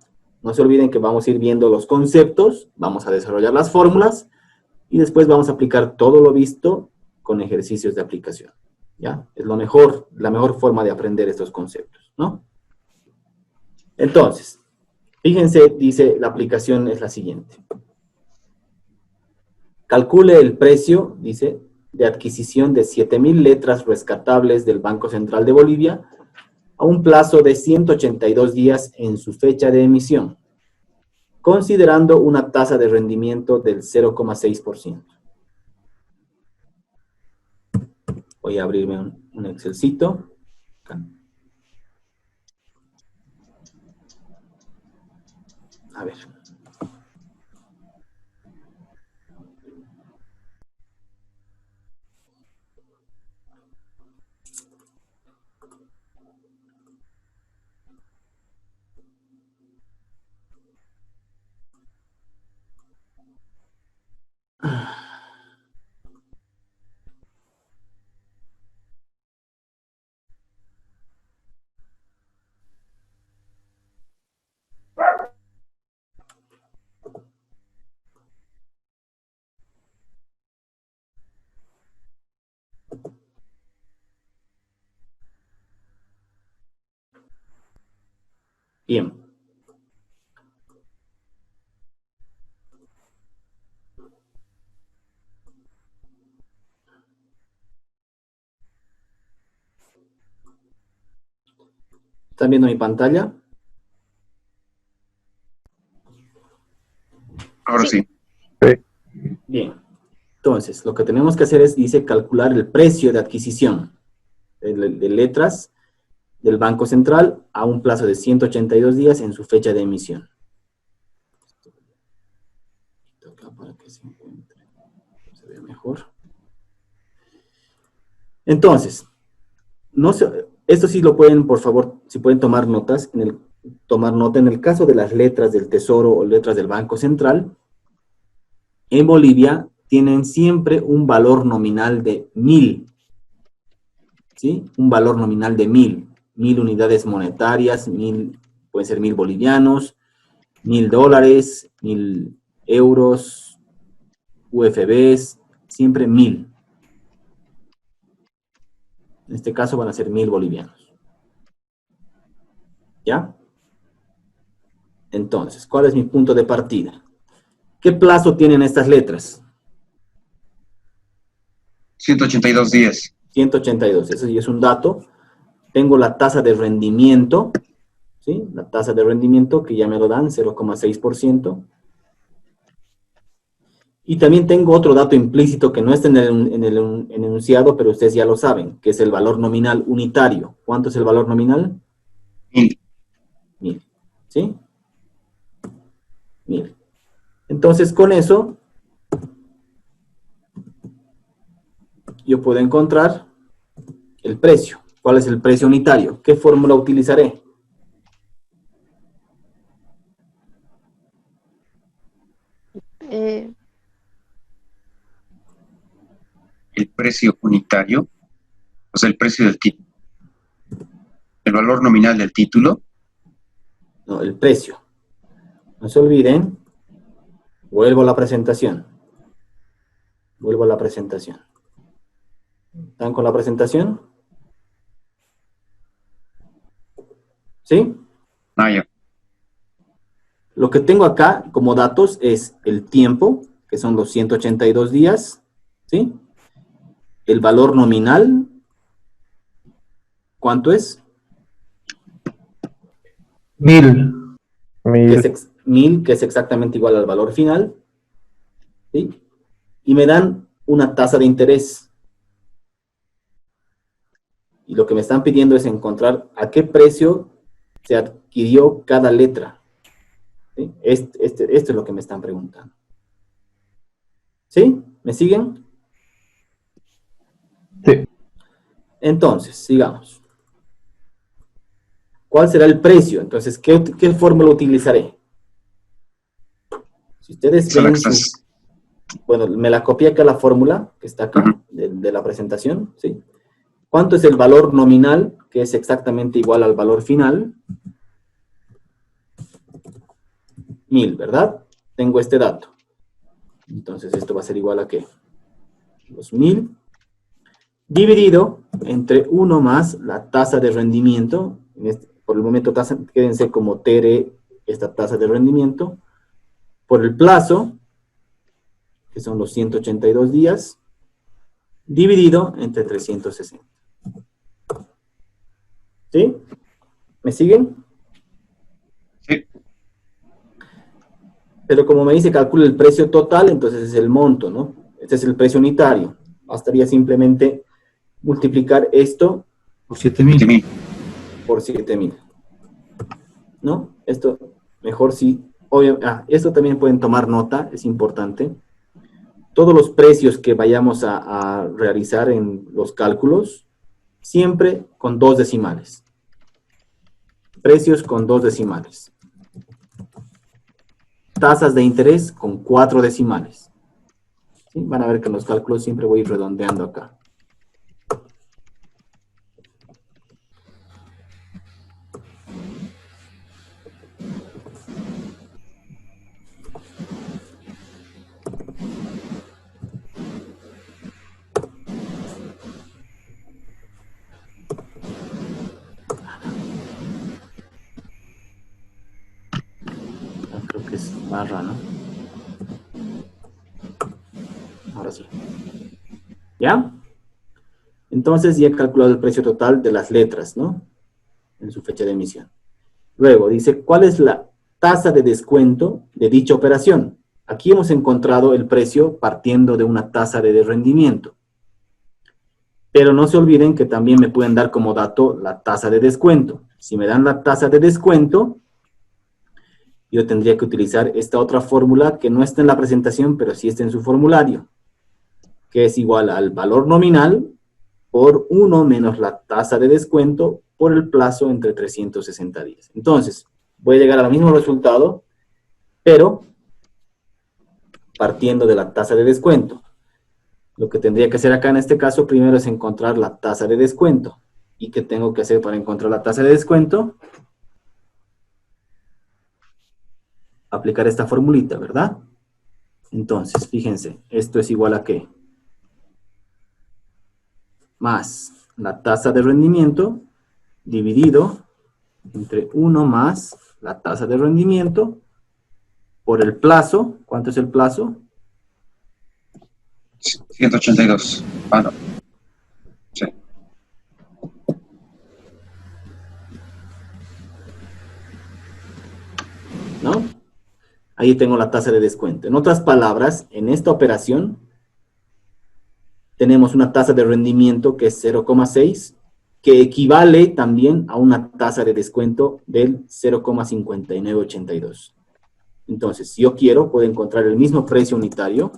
No se olviden que vamos a ir viendo los conceptos, vamos a desarrollar las fórmulas y después vamos a aplicar todo lo visto con ejercicios de aplicación, ¿ya? Es la mejor forma de aprender estos conceptos, ¿no? Entonces, fíjense, dice, la aplicación es la siguiente. Calcule el precio, dice, de adquisición de 7,000 letras rescatables del Banco Central de Bolivia a un plazo de 182 días en su fecha de emisión, considerando una tasa de rendimiento del 0,6%. Voy a abrirme un Excelcito. Acá. A ver. Bien. ¿Están viendo mi pantalla? Ahora sí. Bien. Entonces, lo que tenemos que hacer es, dice, calcular el precio de adquisición de letras del Banco Central a un plazo de 182 días en su fecha de emisión. Para que se encuentre, se vea mejor. Entonces, esto sí lo pueden, por favor, si pueden tomar notas, tomar nota en el caso de las letras del Tesoro o letras del Banco Central, en Bolivia tienen siempre un valor nominal de 1000. ¿Sí? Un valor nominal de 1000. 1000 unidades monetarias, 1000, pueden ser 1000 bolivianos, 1000 dólares, 1000 euros, UFBs, siempre 1000. En este caso van a ser 1000 bolivianos. ¿Ya? Entonces, ¿cuál es mi punto de partida? ¿Qué plazo tienen estas letras? 182 días. 182, eso sí es un dato. Tengo la tasa de rendimiento, ¿sí? La tasa de rendimiento que ya me lo dan, 0,6%. Y también tengo otro dato implícito que no está en el enunciado, pero ustedes ya lo saben, que es el valor nominal unitario. ¿Cuánto es el valor nominal? 1000. 1000, ¿sí? 1000. Entonces, con eso, yo puedo encontrar el precio. ¿Cuál es el precio unitario? ¿Qué fórmula utilizaré? El precio unitario, o sea, el precio del título. El valor nominal del título. No, el precio. No se olviden. Vuelvo a la presentación. Vuelvo a la presentación. ¿Están con la presentación? ¿Sí? Ah, ya. Lo que tengo acá como datos es el tiempo, que son los 182 días, ¿sí? El valor nominal, ¿cuánto es? 1000. Que es 1000, que es exactamente igual al valor final, ¿sí? Y me dan una tasa de interés. Y lo que me están pidiendo es encontrar a qué precio se adquirió cada letra. ¿Sí? Esto es lo que me están preguntando. ¿Sí? ¿Me siguen? Sí. Entonces, sigamos. ¿Cuál será el precio? Entonces, ¿qué fórmula utilizaré? Si ustedes ven, bueno, me la copié acá la fórmula que está acá, de la presentación, ¿sí? ¿Cuánto es el valor nominal, que es exactamente igual al valor final? 1000, ¿verdad? Tengo este dato. Entonces, esto va a ser igual a ¿qué? Los 1000 dividido entre 1 más la tasa de rendimiento. Por el momento, quédense como TR, esta tasa de rendimiento, por el plazo, que son los 182 días, dividido entre 360. ¿Sí? ¿Me siguen? Sí. Pero como me dice, calcula el precio total, entonces es el monto, ¿no? Este es el precio unitario. Bastaría simplemente multiplicar esto por 7000. Por 7000. ¿No? Esto, mejor sí. Esto también pueden tomar nota, es importante. Todos los precios que vayamos a realizar en los cálculos, siempre con 2 decimales. Precios con 2 decimales. Tasas de interés con 4 decimales. ¿Sí? Van a ver que en los cálculos siempre voy redondeando acá. Creo que es barra, ¿no? Ahora sí. ¿Ya? Entonces ya he calculado el precio total de las letras, ¿no? En su fecha de emisión. Luego dice, ¿cuál es la tasa de descuento de dicha operación? Aquí hemos encontrado el precio partiendo de una tasa de rendimiento. Pero no se olviden que también me pueden dar como dato la tasa de descuento. Si me dan la tasa de descuento, yo tendría que utilizar esta otra fórmula que no está en la presentación, pero sí está en su formulario, que es igual al valor nominal por 1 menos la tasa de descuento por el plazo entre 360 días. Entonces, voy a llegar al mismo resultado, pero partiendo de la tasa de descuento. Lo que tendría que hacer acá en este caso primero es encontrar la tasa de descuento. ¿Y qué tengo que hacer para encontrar la tasa de descuento? Aplicar esta formulita, ¿verdad? Entonces, fíjense, esto es igual a ¿qué? Más la tasa de rendimiento dividido entre 1 más la tasa de rendimiento por el plazo. ¿Cuánto es el plazo? 182. Ah, no. Sí. ¿No? Ahí tengo la tasa de descuento. En otras palabras, en esta operación tenemos una tasa de rendimiento que es 0,6, que equivale también a una tasa de descuento del 0,5982. Entonces, si yo quiero, puedo encontrar el mismo precio unitario,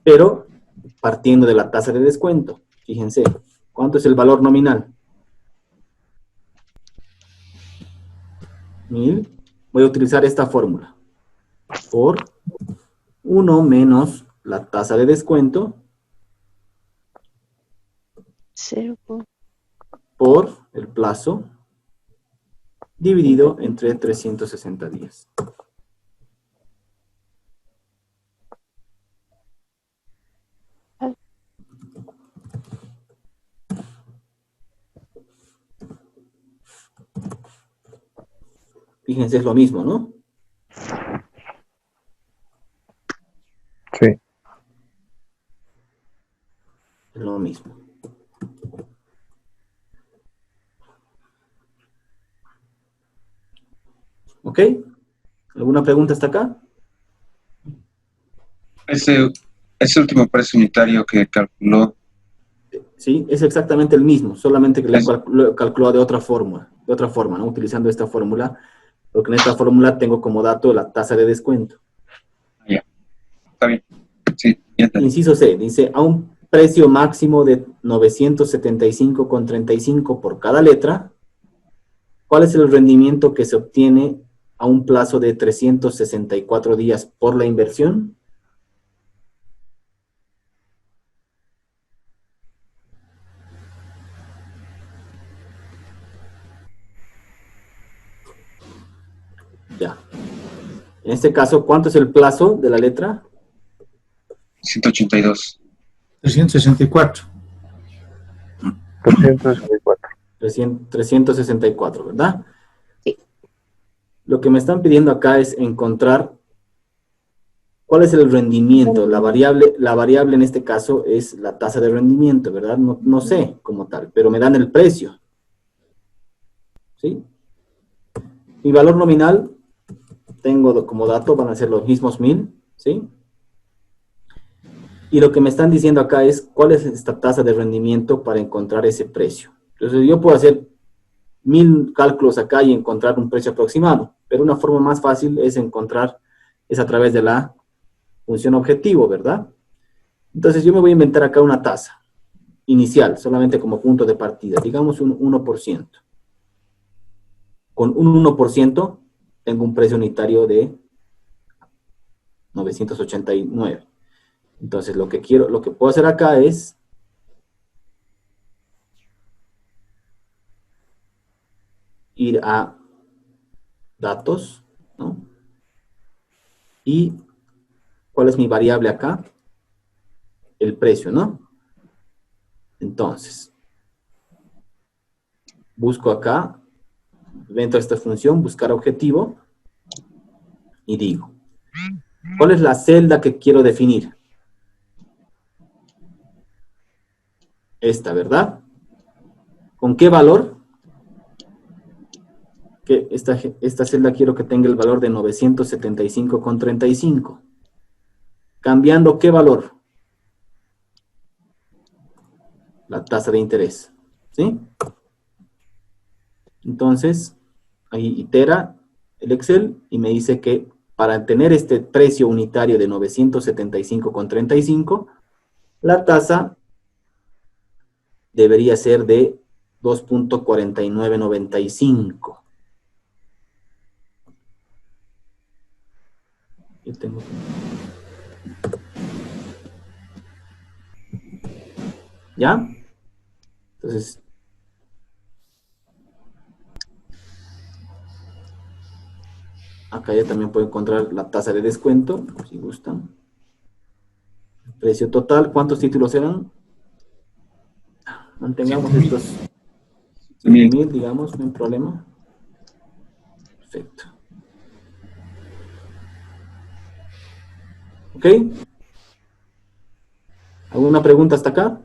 pero partiendo de la tasa de descuento. Fíjense, ¿cuánto es el valor nominal? 1000. Voy a utilizar esta fórmula. Por 1 menos la tasa de descuento 0. por el plazo dividido entre 360 días. Fíjense, es lo mismo, ¿no? Sí. Es lo mismo. ¿Ok? ¿Alguna pregunta hasta acá? Ese último precio unitario que calculó, Sí, es exactamente el mismo, solamente que lo calculó de otra forma, ¿no? Utilizando esta fórmula, porque en esta fórmula tengo como dato la tasa de descuento. ya, está bien. Sí, ya entendí. Inciso C, dice, a un precio máximo de 975,35 por cada letra, ¿cuál es el rendimiento que se obtiene a un plazo de 364 días por la inversión? Ya. En este caso, ¿cuánto es el plazo de la letra? 182. 364. 364. 364, ¿verdad? Sí. Lo que me están pidiendo acá es encontrar cuál es el rendimiento. La variable en este caso es la tasa de rendimiento, ¿verdad? No sé como tal, pero me dan el precio. ¿Sí? Mi valor nominal, tengo como dato, van a ser los mismos 1000, ¿sí? Y lo que me están diciendo acá es cuál es esta tasa de rendimiento para encontrar ese precio. Entonces yo puedo hacer 1000 cálculos acá y encontrar un precio aproximado, pero una forma más fácil es a través de la función objetivo, ¿verdad? Entonces yo me voy a inventar acá una tasa inicial, solamente como punto de partida, digamos un 1%. Con un 1% tengo un precio unitario de 989. Entonces lo que puedo hacer acá es ir a datos, ¿no? Y ¿cuál es mi variable acá? El precio, ¿no? Entonces, busco acá, dentro de esta función, buscar objetivo, y digo, ¿cuál es la celda que quiero definir? Esta, ¿verdad? ¿Con qué valor? Que esta celda quiero que tenga el valor de 975,35. ¿Cambiando qué valor? La tasa de interés. ¿Sí? Entonces, ahí itera el Excel y me dice que para tener este precio unitario de 975,35, la tasa debería ser de 2.4995. Yo tengo... ¿Ya? Entonces... Acá ya también puedo encontrar la tasa de descuento, si gustan. Precio total, ¿cuántos títulos eran? Mantengamos estos 7.000, digamos, no hay problema. Perfecto. ¿Ok? ¿Alguna pregunta hasta acá?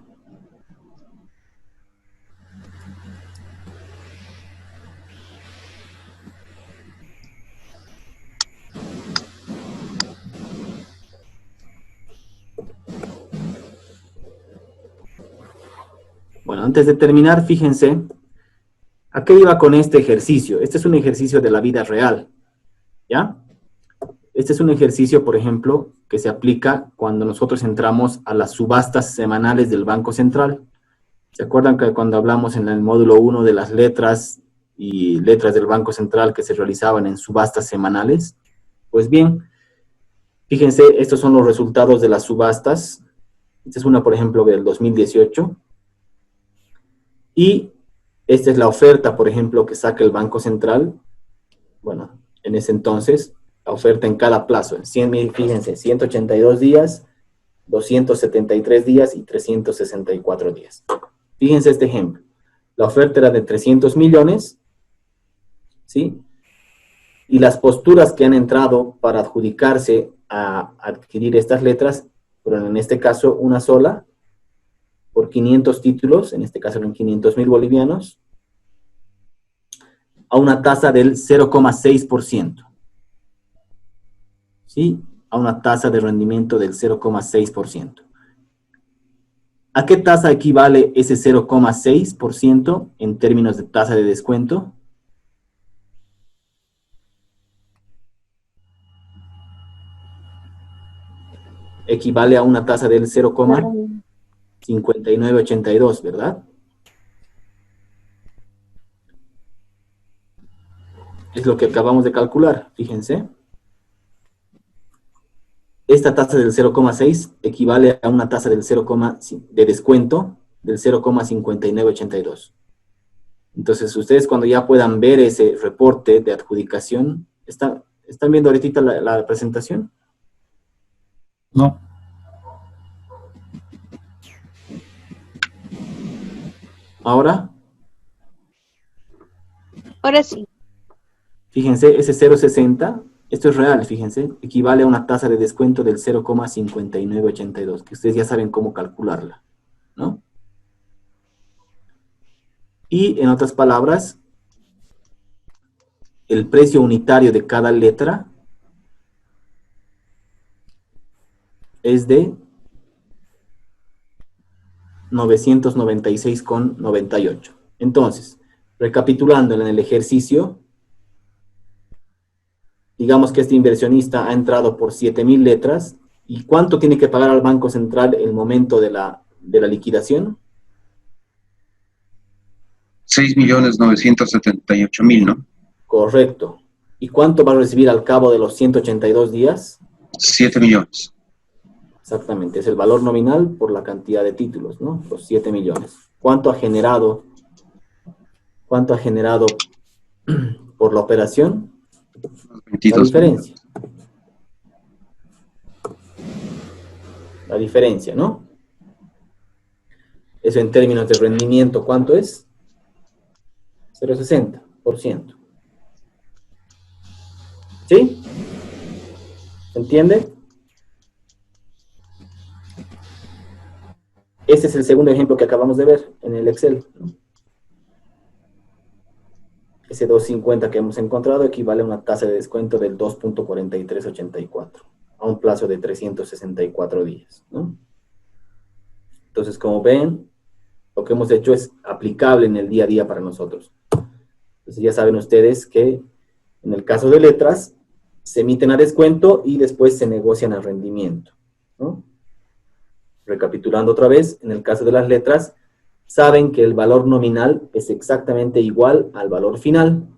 Bueno, antes de terminar, fíjense, ¿a qué iba con este ejercicio? Este es un ejercicio de la vida real, ¿ya? Este es un ejercicio, por ejemplo, que se aplica cuando nosotros entramos a las subastas semanales del Banco Central. ¿Se acuerdan que cuando hablamos en el módulo 1 de las letras y letras del Banco Central que se realizaban en subastas semanales? Pues bien, fíjense, estos son los resultados de las subastas. Esta es una, por ejemplo, del 2018. Y esta es la oferta, por ejemplo, que saca el Banco Central. Bueno, en ese entonces, la oferta en cada plazo. En 100.000, fíjense, 182 días, 273 días y 364 días. Fíjense este ejemplo. La oferta era de 300 millones, ¿sí? Y las posturas que han entrado para adjudicarse a adquirir estas letras, pero en este caso una sola, por 500 títulos, en este caso eran 500.000 bolivianos, a una tasa del 0,6%. ¿Sí? A una tasa de rendimiento del 0,6%. ¿A qué tasa equivale ese 0,6% en términos de tasa de descuento? Equivale a una tasa del 0,5982, ¿verdad? Es lo que acabamos de calcular, fíjense. Esta tasa del 0,6 equivale a una tasa del de descuento del 0,5982. Entonces, ustedes cuando ya puedan ver ese reporte de adjudicación, ¿están viendo ahorita la presentación? No. ¿Ahora? Ahora sí. Fíjense, ese 0,60, esto es real, fíjense, equivale a una tasa de descuento del 0,5982, que ustedes ya saben cómo calcularla, ¿no? Y en otras palabras, el precio unitario de cada letra es de 996,98. Entonces, recapitulando en el ejercicio, digamos que este inversionista ha entrado por 7.000 letras, ¿y cuánto tiene que pagar al Banco Central en el momento de la liquidación? 6.978.000, ¿no? Correcto. ¿Y cuánto va a recibir al cabo de los 182 días? 7 millones. Exactamente, es el valor nominal por la cantidad de títulos, ¿no? Los 7 millones. ¿Cuánto ha generado por la operación? La diferencia. La diferencia, ¿no? Eso en términos de rendimiento, ¿cuánto es? 0,60%. ¿Sí? ¿Se entiende? Este es el segundo ejemplo que acabamos de ver en el Excel, ¿no? Ese 250 que hemos encontrado equivale a una tasa de descuento del 2.4384, a un plazo de 364 días, ¿no? Entonces, como ven, lo que hemos hecho es aplicable en el día a día para nosotros. Entonces, ya saben ustedes que en el caso de letras, se emiten a descuento y después se negocian a rendimiento, ¿no? Recapitulando otra vez, en el caso de las letras, saben que el valor nominal es exactamente igual al valor final.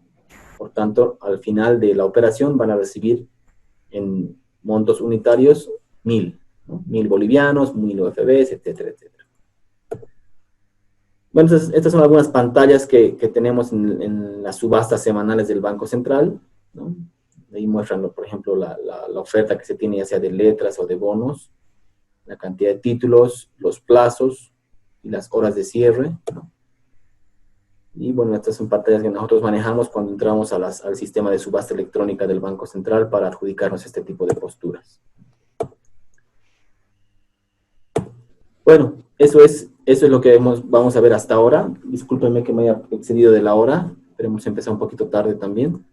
Por tanto, al final de la operación van a recibir en montos unitarios, 1000, ¿no? 1000 bolivianos, 1000 UFBs, etcétera, etcétera. Bueno, entonces, estas son algunas pantallas que tenemos en las subastas semanales del Banco Central, ¿no? Ahí muestran, por ejemplo, la oferta que se tiene, ya sea de letras o de bonos, la cantidad de títulos, los plazos y las horas de cierre, ¿no? Y bueno, estas son pantallas que nosotros manejamos cuando entramos al sistema de subasta electrónica del Banco Central para adjudicarnos este tipo de posturas. Bueno, eso es lo que vamos a ver hasta ahora. Discúlpenme que me haya excedido de la hora, pero hemos empezado un poquito tarde también.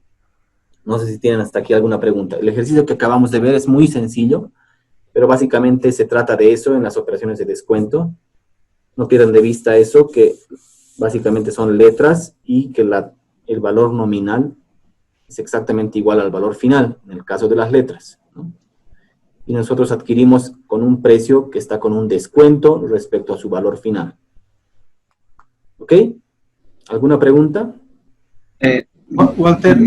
No sé si tienen hasta aquí alguna pregunta. El ejercicio que acabamos de ver es muy sencillo, pero básicamente se trata de eso en las operaciones de descuento. No pierdan de vista eso, que básicamente son letras y que el valor nominal es exactamente igual al valor final, en el caso de las letras, ¿no? Y nosotros adquirimos con un precio que está con un descuento respecto a su valor final. ¿Ok? ¿Alguna pregunta? Walter,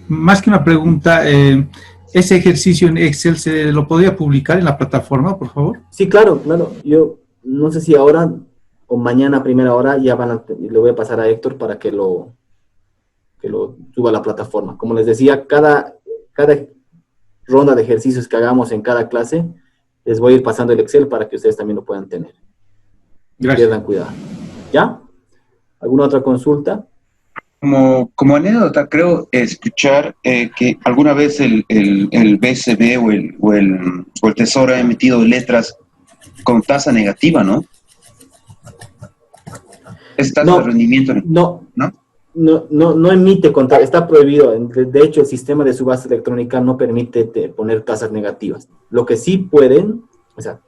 más que una pregunta, ¿ese ejercicio en Excel se lo podría publicar en la plataforma, por favor? Sí, claro, claro. Yo no sé si ahora o mañana a primera hora ya le voy a pasar a Héctor para que lo suba a la plataforma. Como les decía, cada ronda de ejercicios que hagamos en cada clase, les voy a ir pasando el Excel para que ustedes también lo puedan tener. Gracias. Pierdan cuidado. ¿Ya? ¿Alguna otra consulta? Como anécdota, creo escuchar que alguna vez el BCB o el Tesoro ha emitido letras con tasa negativa, ¿no? ¿Es tasa de rendimiento? No emite con tasa, está prohibido. De hecho, el sistema de subasta electrónica no permite poner tasas negativas. Lo que sí pueden, o sea,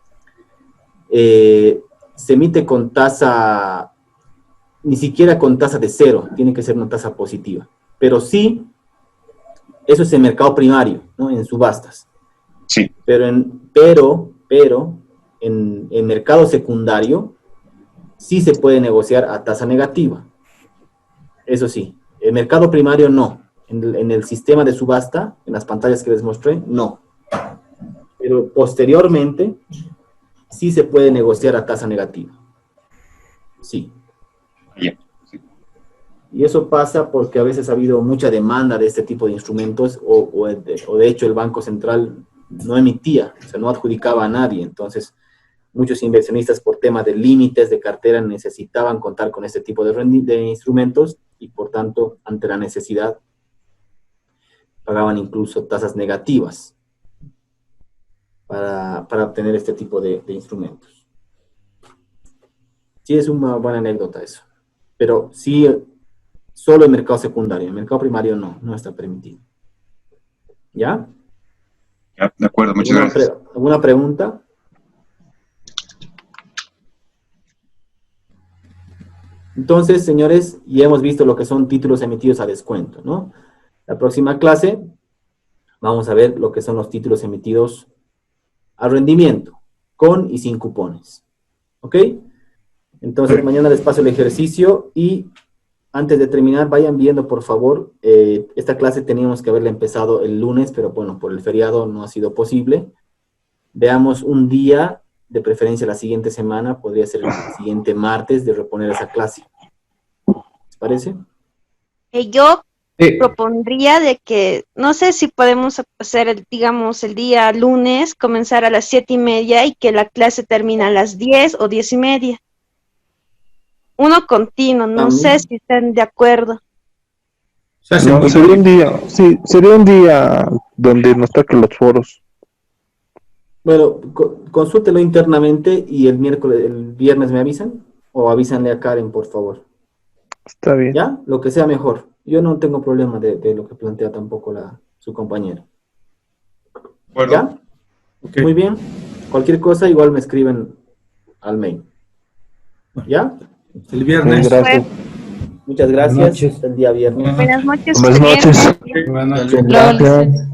se emite con tasa, ni siquiera con tasa de 0, tiene que ser una tasa positiva. Pero sí, eso es en mercado primario, ¿no? En subastas. Sí. Pero en mercado secundario, sí se puede negociar a tasa negativa. Eso sí, el mercado primario no. En el sistema de subasta, en las pantallas que les mostré, no. Pero posteriormente, sí se puede negociar a tasa negativa. Sí. Yeah. Sí. Y eso pasa porque a veces ha habido mucha demanda de este tipo de instrumentos o de hecho el Banco Central no emitía, o sea, no adjudicaba a nadie. Entonces, muchos inversionistas por tema de límites de cartera necesitaban contar con este tipo de instrumentos y por tanto, ante la necesidad, pagaban incluso tasas negativas para obtener este tipo de instrumentos. Sí, es una buena anécdota eso. Pero sí, solo en mercado secundario. En mercado primario no está permitido. ¿Ya? Ya, de acuerdo, muchas gracias. ¿Alguna pregunta? Entonces, señores, ya hemos visto lo que son títulos emitidos a descuento, ¿no? La próxima clase vamos a ver lo que son los títulos emitidos a rendimiento, con y sin cupones. ¿Ok? Entonces, mañana les paso el ejercicio y antes de terminar, vayan viendo, por favor, esta clase teníamos que haberla empezado el lunes, pero bueno, por el feriado no ha sido posible. Veamos un día, de preferencia la siguiente semana, podría ser el siguiente martes, de reponer esa clase. ¿Les parece? Yo propondría de que, no sé si podemos hacer, digamos, el día lunes, comenzar a las 7:30 y que la clase termine a las 10 o 10:30. Uno continuo, no sé si están de acuerdo. No, sería un día donde nos toquen los foros. Bueno, consúltelo internamente y el viernes me avisan, o avísanle a Karen, por favor. Está bien. ¿Ya? Lo que sea mejor. Yo no tengo problema de lo que plantea tampoco su compañera. Bueno. ¿Ya? Okay. Muy bien. Cualquier cosa, igual me escriben al mail. ¿Ya? El viernes. Gracias. Muchas gracias. El día viernes. Buenas noches. Buenas noches. Buenas noches. Gracias.